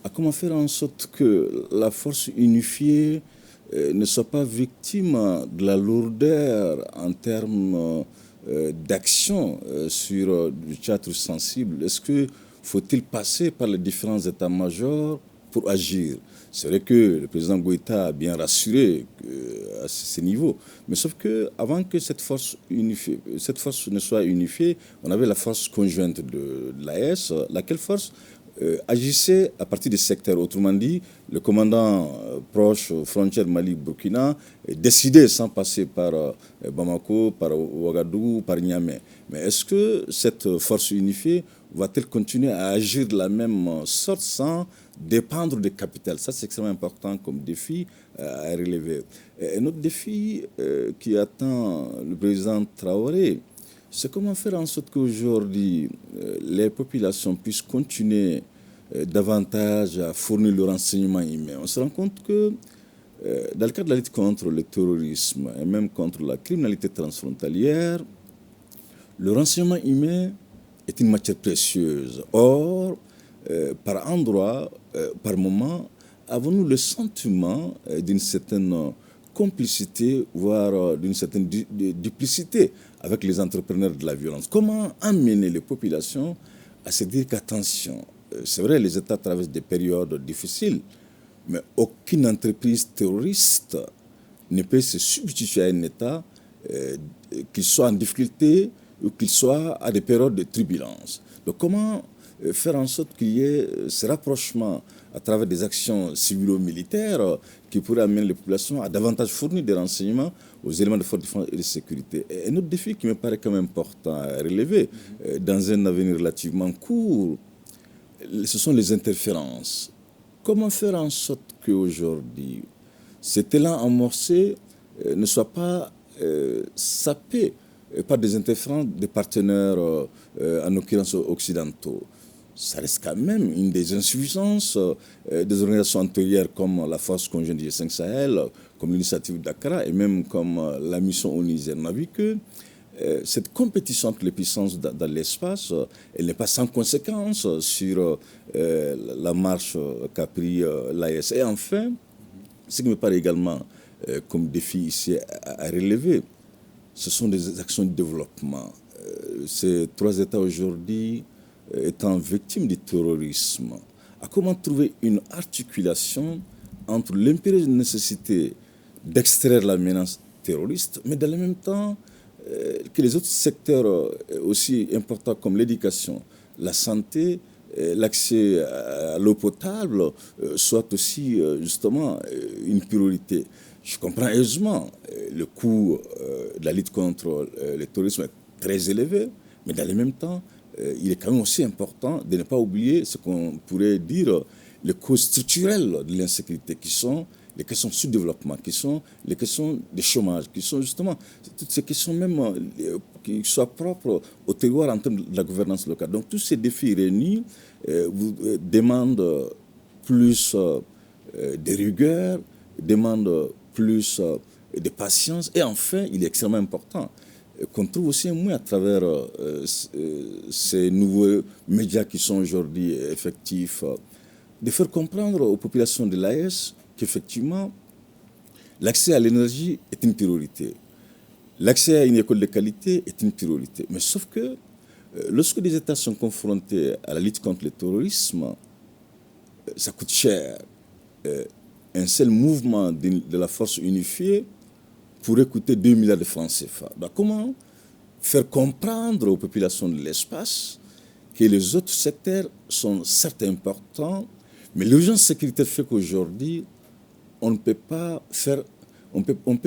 à comment faire en sorte que la force unifiée ne soit pas victime de la lourdeur en termes d'action sur du théâtre sensible. Est-ce que faut-il passer par les différents états-majors pour agir? C'est vrai que le président Goïta a bien rassuré à ce niveau. Mais sauf qu'avant que cette force ne soit unifiée, on avait la force conjointe de l'AES, laquelle force agissait à partir des secteurs. Autrement dit, le commandant proche frontière Mali-Burkina décidait sans passer par Bamako, par Ouagadougou, par Niamey. Mais est-ce que cette force unifiée va-t-elle continuer à agir de la même sorte sans dépendre des capitales? Ça, c'est extrêmement important comme défi à relever. Un autre défi qui attend le président Traoré, c'est comment faire en sorte qu'aujourd'hui, les populations puissent continuer davantage à fournir le renseignement humain. On se rend compte que dans le cadre de la lutte contre le terrorisme et même contre la criminalité transfrontalière, le renseignement humain est une matière précieuse. Or, par endroits, par moments, avons-nous le sentiment d'une certaine complicité, voire d'une certaine duplicité avec les entrepreneurs de la violence? Comment amener les populations à se dire qu'attention, c'est vrai, les États traversent des périodes difficiles, mais aucune entreprise terroriste ne peut se substituer à un État, qu'il soit en difficulté ou qu'il soit à des périodes de turbulence. Donc comment faire en sorte qu'il y ait ce rapprochement à travers des actions civilo-militaires qui pourraient amener les populations à davantage fournir des renseignements aux éléments de force défense et de sécurité. Et un autre défi qui me paraît quand même important à relever dans un avenir relativement court, ce sont les interférences. Comment faire en sorte qu'aujourd'hui, cet élan amorcé ne soit pas sapé par des interférences des partenaires, en l'occurrence occidentaux? Ça reste quand même une des insuffisances des organisations antérieures comme la force conjointe du G5 Sahel, comme l'initiative d'Accra et même comme la mission au Niger. On a vu que cette compétition entre les puissances dans l'espace, elle n'est pas sans conséquence sur la marche qu'a pris l'AES. Et enfin, ce qui me paraît également comme défi ici à relever, ce sont des actions de développement. Ces trois États aujourd'hui étant victimes du terrorisme, à comment trouver une articulation entre l'impérieuse nécessité d'extraire la menace terroriste, mais dans le même temps que les autres secteurs aussi importants comme l'éducation, la santé, l'accès à l'eau potable soient aussi justement une priorité. Je comprends aisément le coût de la lutte contre le terrorisme est très élevé, mais dans le même temps, il est quand même aussi important de ne pas oublier ce qu'on pourrait dire les causes structurelles de l'insécurité, qui sont les questions de sous-développement, qui sont les questions de chômage, qui sont justement toutes ces questions même qui soient propres au terroir en termes de la gouvernance locale. Donc tous ces défis réunis vous demandent plus de rigueur, demandent plus de patience, et enfin, il est extrêmement important qu'on trouve aussi un moyen à travers ces nouveaux médias qui sont aujourd'hui effectifs, de faire comprendre aux populations de l'AES qu'effectivement, l'accès à l'énergie est une priorité. L'accès à une école de qualité est une priorité. Mais sauf que lorsque des États sont confrontés à la lutte contre le terrorisme, ça coûte cher. Un seul mouvement de la force unifiée pourrait coûter 2 milliards de francs CFA. Donc comment faire comprendre aux populations de l'espace que les autres secteurs sont certes importants, mais l'urgence sécuritaire fait qu'aujourd'hui, on peut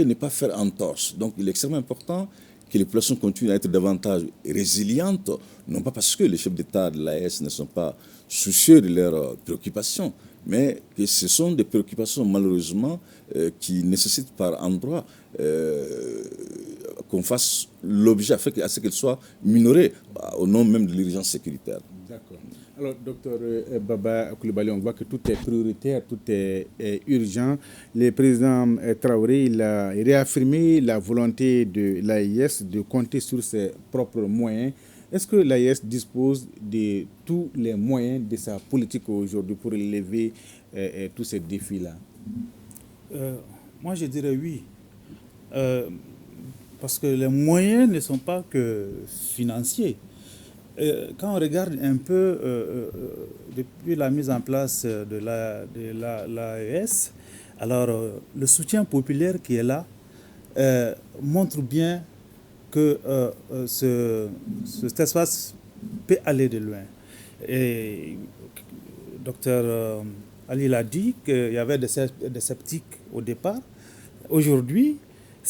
ne pas faire entorse. Donc il est extrêmement important que les populations continuent à être davantage résilientes, non pas parce que les chefs d'État de l'AES ne sont pas soucieux de leurs préoccupations, mais que ce sont des préoccupations malheureusement qui nécessitent par endroits qu'on fasse l'objet à ce qu'elles soient minorées au nom même de l'urgence sécuritaire. D'accord. Alors, docteur Baba Coulibaly, on voit que tout est prioritaire, tout est urgent. Le président Traoré, il a réaffirmé la volonté de l'AIS de compter sur ses propres moyens. Est-ce que l'AIS dispose de tous les moyens de sa politique aujourd'hui pour relever tous ces défis-là? Moi, je dirais oui. Parce que les moyens ne sont pas que financiers. Quand on regarde un peu depuis la mise en place de l'AES, alors le soutien populaire qui est là montre bien que cet espace peut aller de loin. Et docteur Ali l'a dit qu'il y avait des sceptiques au départ. Aujourd'hui,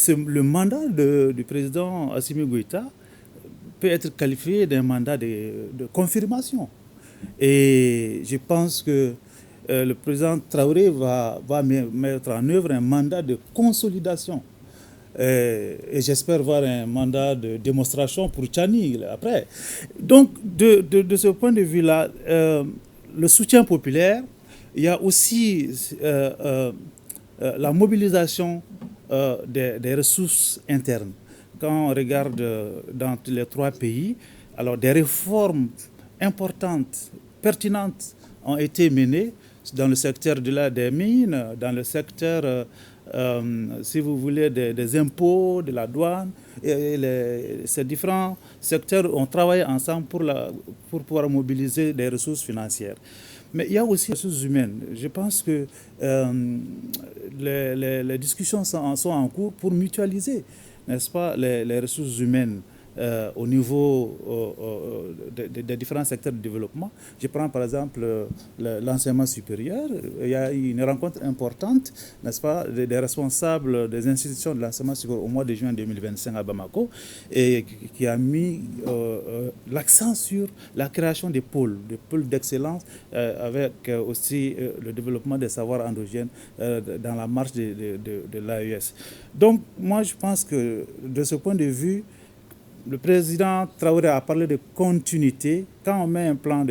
le mandat du président Assimi Goïta peut être qualifié d'un mandat de confirmation. Et je pense que le président Traoré va mettre en œuvre un mandat de consolidation. Et j'espère voir un mandat de démonstration pour Tchani après. Donc, de ce point de vue-là, le soutien populaire, il y a aussi la mobilisation des ressources internes. Quand on regarde dans les trois pays, alors des réformes importantes, pertinentes ont été menées dans le secteur des mines, dans le secteur, si vous voulez, des impôts, de la douane. Ces différents secteurs ont travaillé ensemble pour pouvoir mobiliser des ressources financières. Mais il y a aussi les ressources humaines. Je pense que les discussions sont en cours pour mutualiser, n'est-ce pas, les ressources humaines au niveau des différents secteurs de développement. Je prends par exemple l'enseignement supérieur. Il y a une rencontre importante, n'est-ce pas, des responsables des institutions de l'enseignement supérieur au mois de juin 2025 à Bamako, et qui a mis l'accent sur la création des pôles d'excellence avec aussi le développement des savoirs endogènes dans la marche de l'AES. Donc moi je pense que de ce point de vue, le président Traoré a parlé de continuité. Quand on met un plan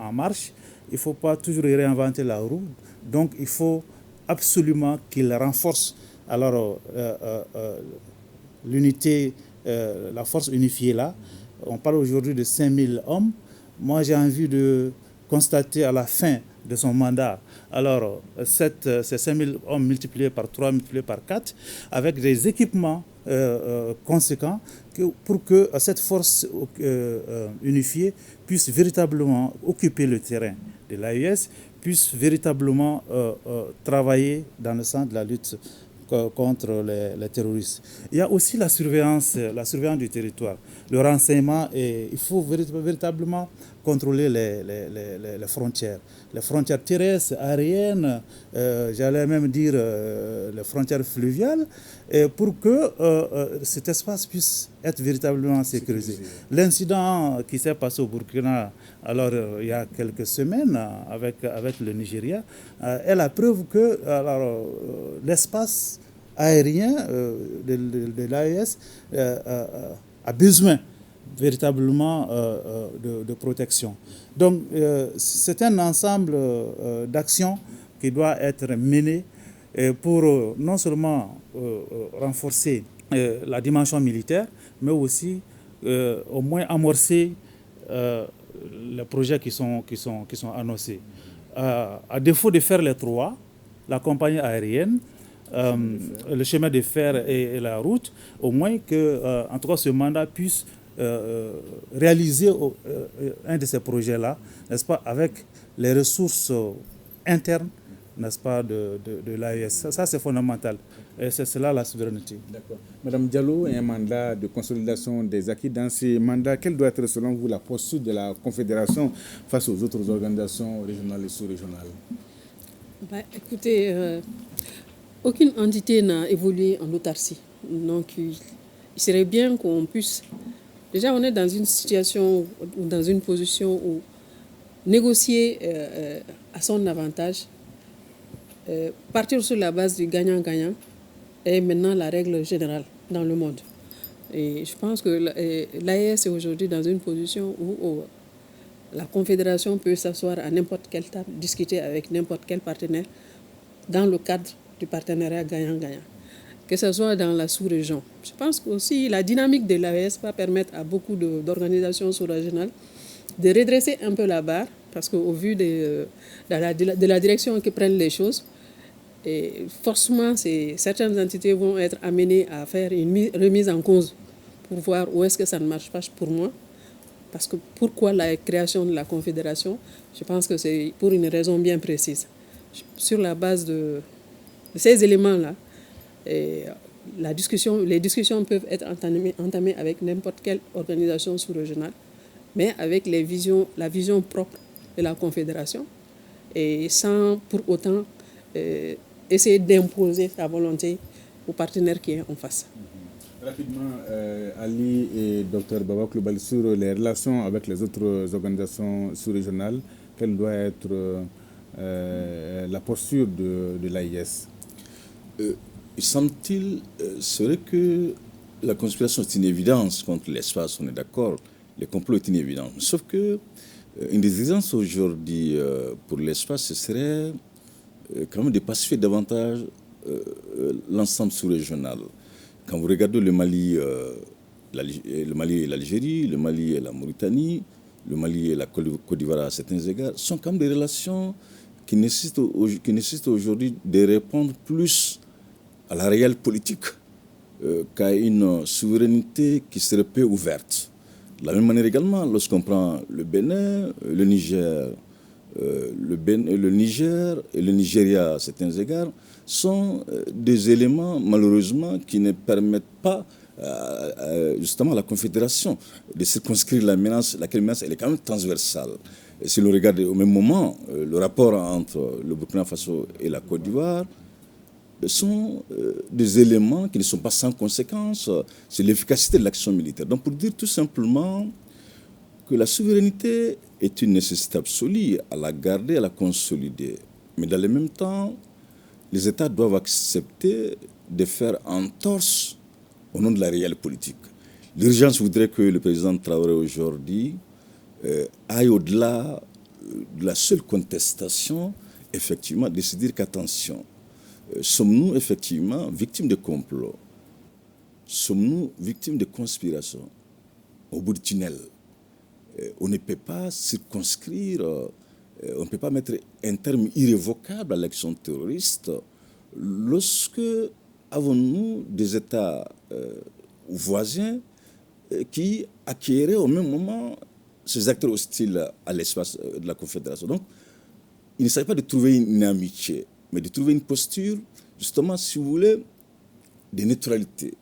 en marche, il ne faut pas toujours réinventer la roue. Donc, il faut absolument qu'il renforce alors l'unité, la force unifiée là. On parle aujourd'hui de 5000 hommes. Moi, j'ai envie de constater à la fin de son mandat, alors ces 5000 hommes multipliés par 3, multipliés par 4, avec des équipements conséquents pour que cette force unifiée puisse véritablement occuper le terrain de l'AES, puisse véritablement travailler dans le sens de la lutte contre les terroristes. Il y a aussi la surveillance du territoire, le renseignement, et il faut véritablement contrôler les frontières terrestres, aériennes, j'allais même dire les frontières fluviales, pour que cet espace puisse être véritablement sécurisé. L'incident qui s'est passé au Burkina, alors il y a quelques semaines avec le Nigeria, est la preuve que l'espace aérien de l'AES a besoin véritablement de protection. Donc c'est un ensemble d'actions qui doit être mené pour non seulement renforcer la dimension militaire, mais aussi au moins amorcer les projets qui sont annoncés. À défaut de faire les trois, la compagnie aérienne, le chemin de fer et la route, au moins que, en tout cas, ce mandat puisse réaliser un de ces projets-là, n'est-ce pas, avec les ressources internes, n'est-ce pas, de l'AES. Ça, c'est fondamental. Et c'est cela la souveraineté. D'accord. Madame Diallo, un mandat de consolidation des acquis. Dans ces mandats, quelle doit être selon vous la posture de la Confédération face aux autres organisations régionales et sous-régionales? Écoutez, aucune entité n'a évolué en autarcie. Donc, il serait bien qu'on puisse... Déjà, on est dans une situation ou dans une position où négocier à son avantage, partir sur la base du gagnant-gagnant est maintenant la règle générale dans le monde. Et je pense que l'AES est aujourd'hui dans une position où la Confédération peut s'asseoir à n'importe quelle table, discuter avec n'importe quel partenaire dans le cadre du partenariat gagnant-gagnant, que ce soit dans la sous-région. Je pense qu'aussi la dynamique de l'AES va permettre à beaucoup d'organisations sous-régionales de redresser un peu la barre, parce qu'au vu de la direction que prennent les choses, et forcément, certaines entités vont être amenées à faire une remise en cause pour voir où est-ce que ça ne marche pas pour moi. Parce que pourquoi la création de la Confédération? Je pense que c'est pour une raison bien précise. Sur la base de ces éléments-là, les discussions peuvent être entamées avec n'importe quelle organisation sous-régionale, mais avec la vision propre de la Confédération, et sans pour autant essayer d'imposer sa volonté au partenaire qui est en face. Rapidement, Ali et Dr Baba Coulibaly, sur les relations avec les autres organisations sous-régionales, quelle doit être la posture de l'AIS? Il semble-t-il, c'est vrai que la conspiration est une évidence contre l'espace, on est d'accord, le complot est une évidence. Sauf que une des exigences aujourd'hui pour l'espace, ce serait quand même de pacifier davantage l'ensemble sous-régional. Quand vous regardez le Mali et l'Algérie, le Mali et la Mauritanie, le Mali et la Côte d'Ivoire à certains égards, sont quand même des relations qui nécessitent aujourd'hui de répondre plus à la réelle politique qu'à une souveraineté qui serait peu ouverte. De la même manière également, lorsqu'on prend le Bénin, le Niger, le Niger et le Nigeria à certains égards, sont des éléments malheureusement qui ne permettent pas justement à la Confédération de circonscrire la menace. Laquelle menace, elle est quand même transversale. Et si l'on regarde au même moment le rapport entre le Burkina Faso et la Côte d'Ivoire, sont des éléments qui ne sont pas sans conséquence. C'est l'efficacité de l'action militaire. Donc pour dire tout simplement que la souveraineté est une nécessité absolue, à la garder, à la consolider. Mais dans le même temps, les États doivent accepter de faire entorse au nom de la réelle politique. L'urgence voudrait que le président Traoré aujourd'hui aille au-delà de la seule contestation, effectivement, de se dire qu'attention, sommes-nous effectivement victimes de complot? Sommes-nous victimes de conspiration? Au bout du tunnel, on ne peut pas circonscrire, on ne peut pas mettre un terme irrévocable à l'action terroriste lorsque avons-nous des États voisins qui acquéraient au même moment ces acteurs hostiles à l'espace de la Confédération. Donc, il ne s'agit pas de trouver une amitié, mais de trouver une posture, justement, si vous voulez, de neutralité.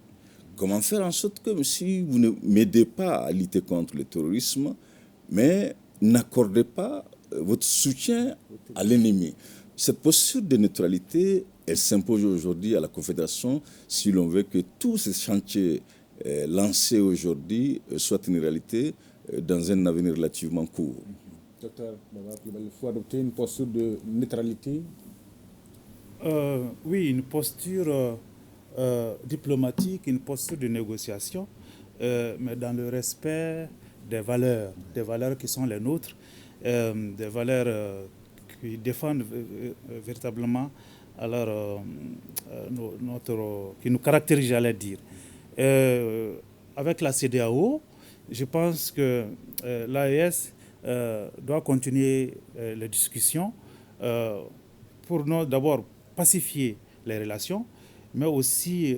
Comment faire en sorte que si vous ne m'aidez pas à lutter contre le terrorisme, mais n'accordez pas votre soutien à l'ennemi. Cette posture de neutralité, elle s'impose aujourd'hui à la Confédération si l'on veut que tous ces chantiers lancés aujourd'hui soient une réalité dans un avenir relativement court. Docteur Baba Coulibaly, il faut adopter une posture de neutralité? Oui, une posture diplomatique, une posture de négociation, mais dans le respect des valeurs qui sont les nôtres, des valeurs qui défendent véritablement alors, qui nous caractérisent, j'allais dire. Avec la CEDEAO, je pense que l'AES doit continuer les discussions pour d'abord pacifier les relations, mais aussi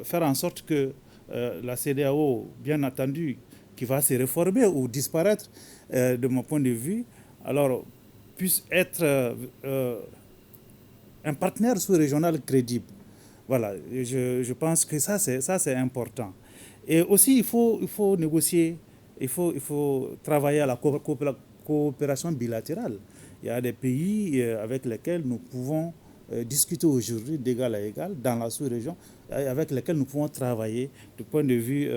faire en sorte que la CEDEAO, bien entendu, qui va se réformer ou disparaître de mon point de vue, alors puisse être un partenaire sous-régional crédible. Voilà, je pense que ça c'est important. Et aussi, il faut négocier, il faut travailler à la coopération bilatérale. Il y a des pays avec lesquels nous pouvons discuter aujourd'hui d'égal à égal dans la sous-région, avec lesquels nous pouvons travailler du point de vue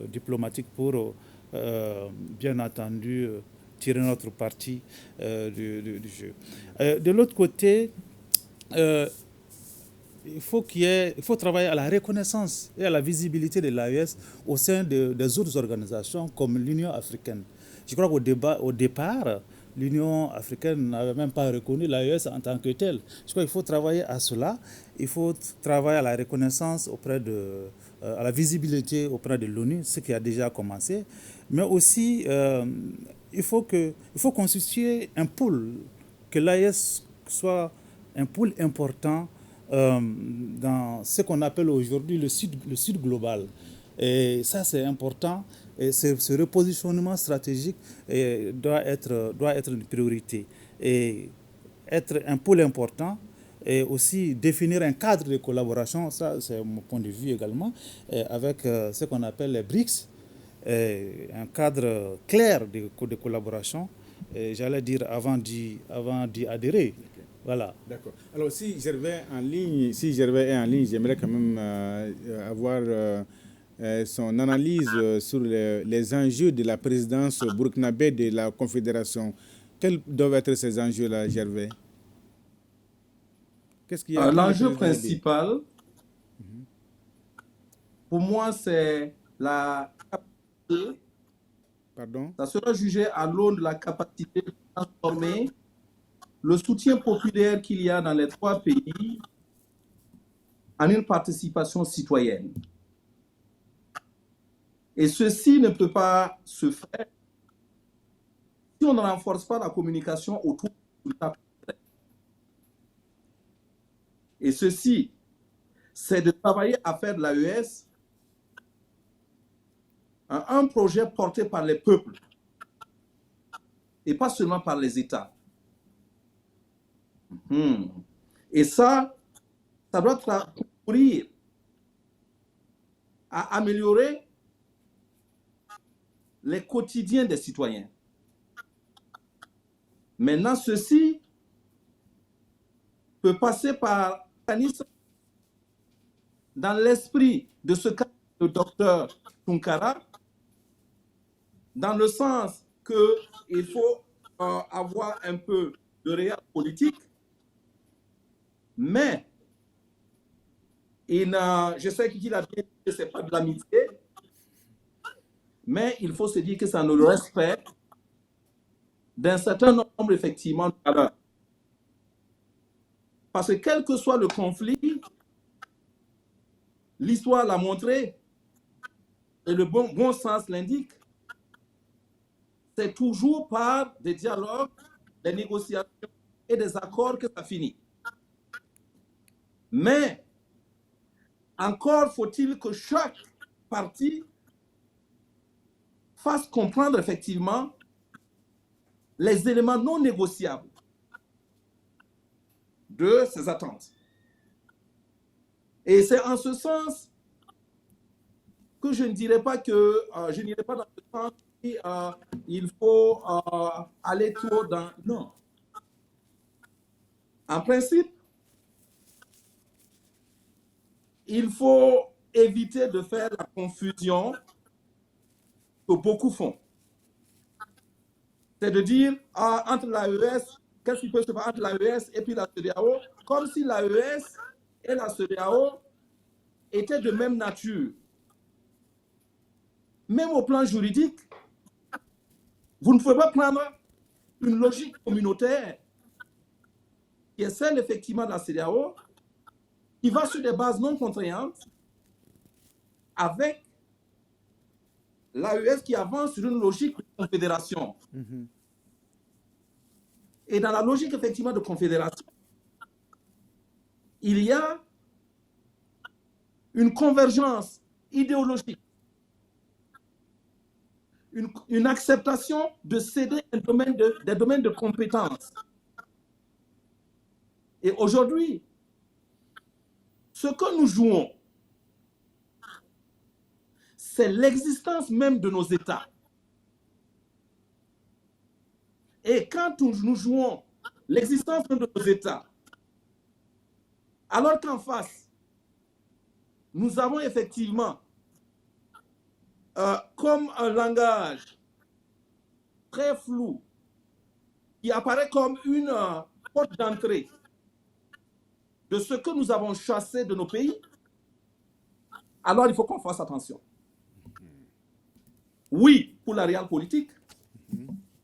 diplomatique pour, bien entendu, tirer notre parti du jeu. De l'autre côté, il faut travailler à la reconnaissance et à la visibilité de l'AES au sein des autres organisations comme l'Union africaine. Je crois qu'au départ, l'Union africaine n'avait même pas reconnu l'AES en tant que telle. Je crois qu'il faut travailler à cela. Il faut travailler à la reconnaissance à la visibilité auprès de l'ONU, ce qui a déjà commencé. Mais aussi, il faut constituer un pôle, que l'AES soit un pôle important dans ce qu'on appelle aujourd'hui le sud global. Et ça, c'est important. Et ce repositionnement stratégique doit être une priorité. Et être un pôle important et aussi définir un cadre de collaboration, ça, c'est mon point de vue également, avec ce qu'on appelle les BRICS, un cadre clair de collaboration, j'allais dire avant d'y adhérer. Voilà. D'accord. Alors, si Gervais est en ligne, j'aimerais quand même avoir son analyse sur les enjeux de la présidence burkinabé de la Confédération. Quels doivent être ces enjeux-là, Gervais? Qu'est-ce qu'il y a? L'enjeu principal, pour moi, c'est la capacité. Pardon? Ça sera jugé à l'aune de la capacité de transformer le soutien populaire qu'il y a dans les trois pays en une participation citoyenne. Et ceci ne peut pas se faire si on ne renforce pas la communication autour du résultat. Et ceci, c'est de travailler à faire de l'AES un projet porté par les peuples et pas seulement par les États. Et ça doit concourir à améliorer les quotidiens des citoyens. Maintenant, ceci peut passer par dans l'esprit de ce qu'a dit le docteur Tunkara, dans le sens qu'il faut avoir un peu de réel politique, mais je sais qu'il a bien dit que ce n'est pas de l'amitié, mais il faut se dire que ça nous le respect d'un certain nombre, effectivement, de valeurs. Parce que quel que soit le conflit, l'histoire l'a montré, et le bon sens l'indique, c'est toujours par des dialogues, des négociations et des accords que ça finit. Mais encore faut-il que chaque partie fasse comprendre effectivement les éléments non négociables de ses attentes. Et c'est en ce sens que je ne dirais pas que je n'irai pas dans le sens qu'il faut aller trop dans... Non. En principe, il faut éviter de faire la confusion que beaucoup font. C'est de dire entre l'AES, qu'est-ce qui peut se faire entre l'AES et puis la CEDEAO, comme si l'AES et la CEDEAO étaient de même nature. Même au plan juridique, vous ne pouvez pas prendre une logique communautaire qui est celle effectivement de la CEDEAO, qui va sur des bases non contraignantes, avec l'AES qui avance sur une logique de confédération. Et dans la logique effectivement de confédération, il y a une convergence idéologique, une acceptation de céder des domaines de compétences Et aujourd'hui, ce que nous jouons, c'est l'existence même de nos États. Et quand nous jouons l'existence même de nos États, alors qu'en face, nous avons effectivement comme un langage très flou qui apparaît comme une porte d'entrée de ce que nous avons chassé de nos pays, alors il faut qu'on fasse attention. Oui, pour la réelle politique,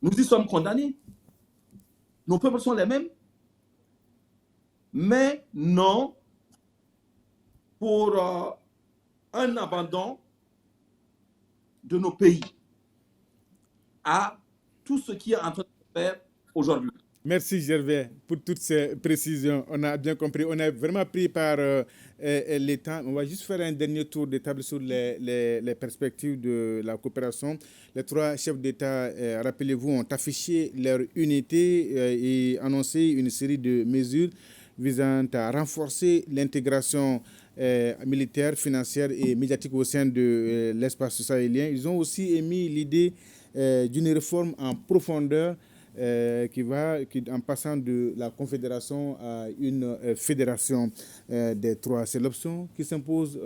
nous y sommes condamnés. Nos peuples sont les mêmes. Mais non pour un abandon de nos pays à tout ce qui est en train de se faire aujourd'hui. Merci Gervais pour toutes ces précisions. On a bien compris. On est vraiment pris par les temps. On va juste faire un dernier tour de table sur les perspectives de la coopération. Les trois chefs d'État, rappelez-vous, ont affiché leur unité et annoncé une série de mesures visant à renforcer l'intégration militaire, financière et médiatique au sein de l'espace sahélien. Ils ont aussi émis l'idée d'une réforme en profondeur en passant de la confédération à une fédération des trois. C'est l'option qui s'impose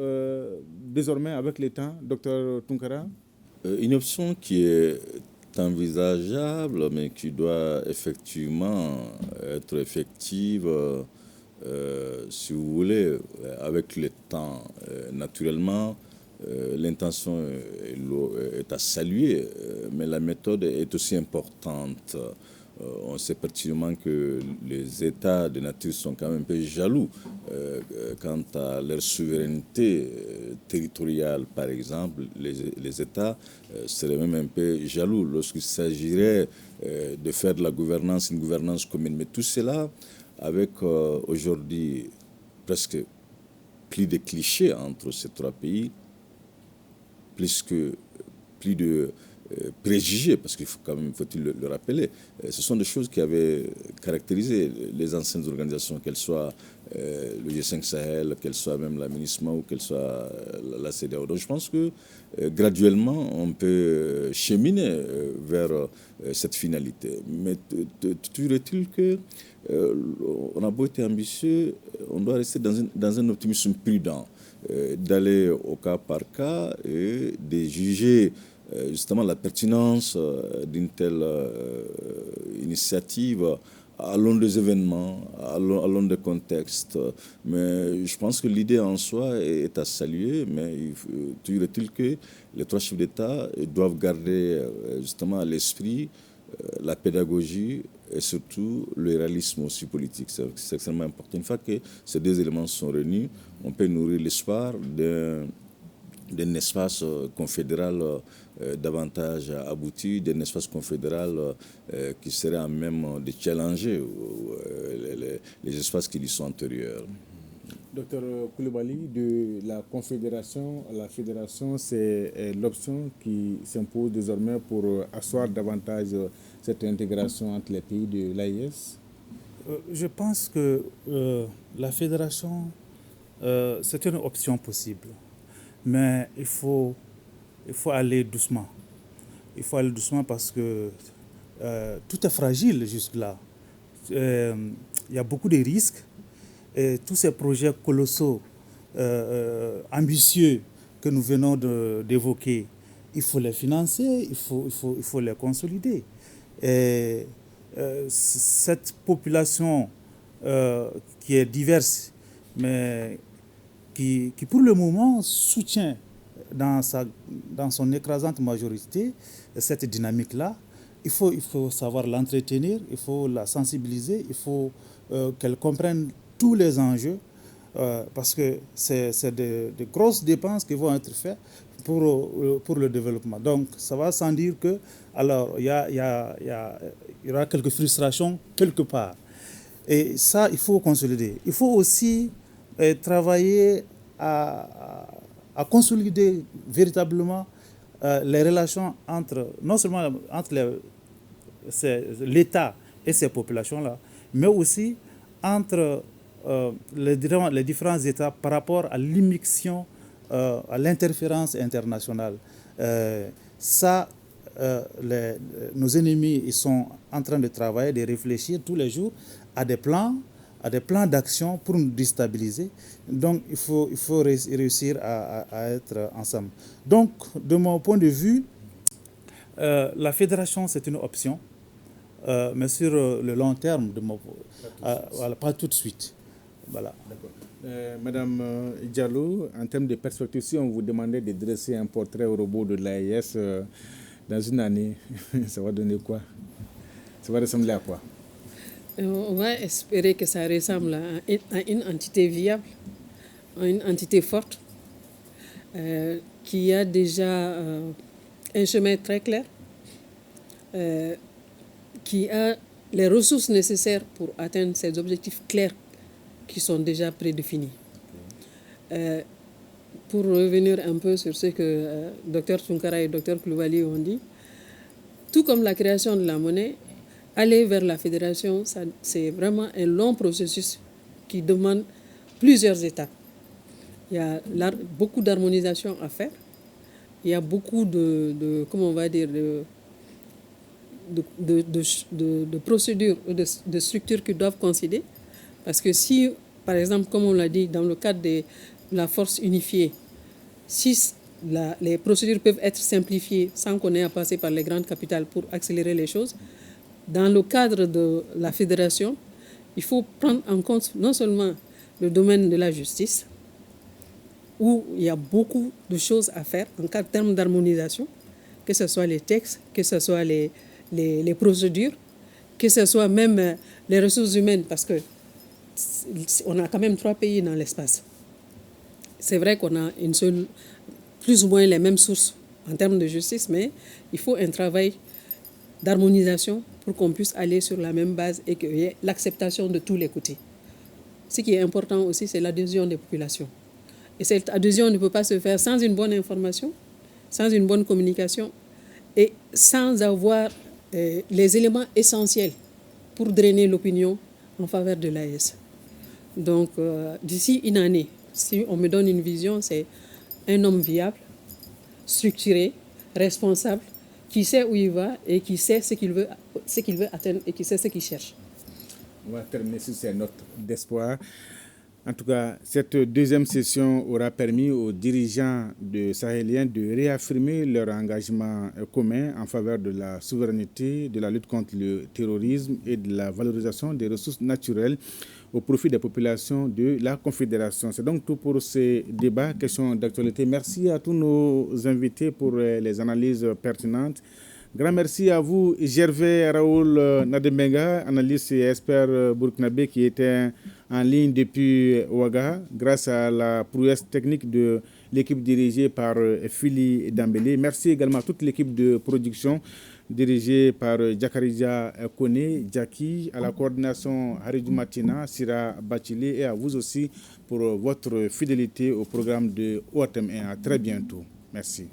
désormais avec le temps, Dr Tunkara. Une option qui est envisageable, mais qui doit effectivement être effective, si vous voulez, avec le temps. Naturellement, l'intention est à saluer, mais la méthode est aussi importante. On sait pertinemment que les États de nature sont quand même un peu jaloux quant à leur souveraineté territoriale, par exemple. Les États seraient même un peu jaloux lorsqu'il s'agirait de faire de la gouvernance une gouvernance commune. Mais tout cela, avec aujourd'hui presque plus de clichés entre ces trois pays, plus de préjugés, parce qu'il faut quand même, faut-il le rappeler, ce sont des choses qui avaient caractérisé les anciennes organisations, qu'elles soient le G5 Sahel, qu'elles soient même la MINUSMA ou qu'elles soient la CEDEAO. Donc je pense que graduellement, on peut cheminer vers cette finalité. Mais toujours est-il que on a beau être ambitieux, on doit rester dans un optimisme prudent, d'aller au cas par cas et de juger justement la pertinence d'une telle initiative à l'aune des événements, à l'aune des contextes. Mais je pense que l'idée en soi est à saluer, mais toujours est-il que les trois chefs d'État doivent garder justement à l'esprit la pédagogie et surtout le réalisme aussi politique. C'est extrêmement important. Une fois que ces deux éléments sont réunis, on peut nourrir l'espoir d'un espace confédéral davantage abouti, d'un espace confédéral qui serait à même de challenger les espaces qui lui sont antérieurs. Docteur Coulibaly, de la confédération à la fédération, c'est l'option qui s'impose désormais pour asseoir davantage cette intégration entre les pays de l'AES? Je pense que la fédération, c'est une option possible. Mais il faut aller doucement. Il faut aller doucement parce que tout est fragile jusque-là. Il y a beaucoup de risques. Et tous ces projets colossaux, ambitieux que nous venons d'évoquer, il faut les financer, il faut les consolider. Et cette population qui est diverse, mais qui pour le moment soutient dans son écrasante majorité cette dynamique-là, il faut savoir l'entretenir, il faut la sensibiliser, il faut qu'elle comprenne tous les enjeux, parce que c'est de grosses dépenses qui vont être faites pour le développement. Donc, ça va sans dire que, alors, il y aura quelques frustrations quelque part. Et ça, il faut consolider. Il faut aussi travailler à consolider véritablement les relations non seulement entre l'État et ces populations-là, mais aussi entre les différents États par rapport à l'immixtion, à l'interférence internationale. Nos ennemis, ils sont en train de travailler, de réfléchir tous les jours à des plans d'action pour nous déstabiliser. Donc, il faut réussir à être ensemble. Donc, de mon point de vue, la fédération, c'est une option, mais sur le long terme, pas tout de suite. Voilà. Madame Diallo, en termes de perspective, si on vous demandait de dresser un portrait au robot de l'AES dans une année, ça va donner quoi? Ça va ressembler à quoi? On va espérer que ça ressemble à une entité viable, à une entité forte, qui a déjà un chemin très clair, qui a les ressources nécessaires pour atteindre ces objectifs clairs qui sont déjà prédéfinis. Pour revenir un peu sur ce que Dr Tunkara et Dr Koulibaly ont dit, tout comme la création de la monnaie, aller vers la fédération, c'est vraiment un long processus qui demande plusieurs étapes. Il y a beaucoup d'harmonisation à faire. Il y a beaucoup de procédures, de structures qui doivent coïncider. Parce que si, par exemple, comme on l'a dit, dans le cadre de la force unifiée, si les procédures peuvent être simplifiées sans qu'on ait à passer par les grandes capitales pour accélérer les choses, dans le cadre de la fédération, il faut prendre en compte non seulement le domaine de la justice, où il y a beaucoup de choses à faire en termes d'harmonisation, que ce soit les textes, que ce soit les procédures, que ce soit même les ressources humaines, parce qu'on a quand même 3 pays dans l'espace. C'est vrai qu'on a plus ou moins les mêmes sources en termes de justice, mais il faut un travail d'harmonisation pour qu'on puisse aller sur la même base et qu'il y ait l'acceptation de tous les côtés. Ce qui est important aussi, c'est l'adhésion des populations. Et cette adhésion ne peut pas se faire sans une bonne information, sans une bonne communication et sans avoir les éléments essentiels pour drainer l'opinion en faveur de l'AES. Donc, d'ici une année, si on me donne une vision, c'est un homme viable, structuré, responsable, qui sait où il va et qui sait ce qu'il veut atteindre et qui sait ce qu'il cherche. On va terminer sur ces notes d'espoir. En tout cas, cette deuxième session aura permis aux dirigeants sahéliens de réaffirmer leur engagement commun en faveur de la souveraineté, de la lutte contre le terrorisme et de la valorisation des ressources naturelles au profit des populations de la Confédération. C'est donc tout pour ces débats, questions d'actualité. Merci à tous nos invités pour les analyses pertinentes. Grand merci à vous, Gervais Raoul Nadembenga, analyste et expert burkinabé qui était en ligne depuis Ouaga, grâce à la prouesse technique de l'équipe dirigée par Fili Dambélé. Merci également à toute l'équipe de production dirigée par Djakarija Kone, Djaki, à la coordination Haridou Matina, Sira Bachili et à vous aussi pour votre fidélité au programme de OATM1. À très bientôt. Merci.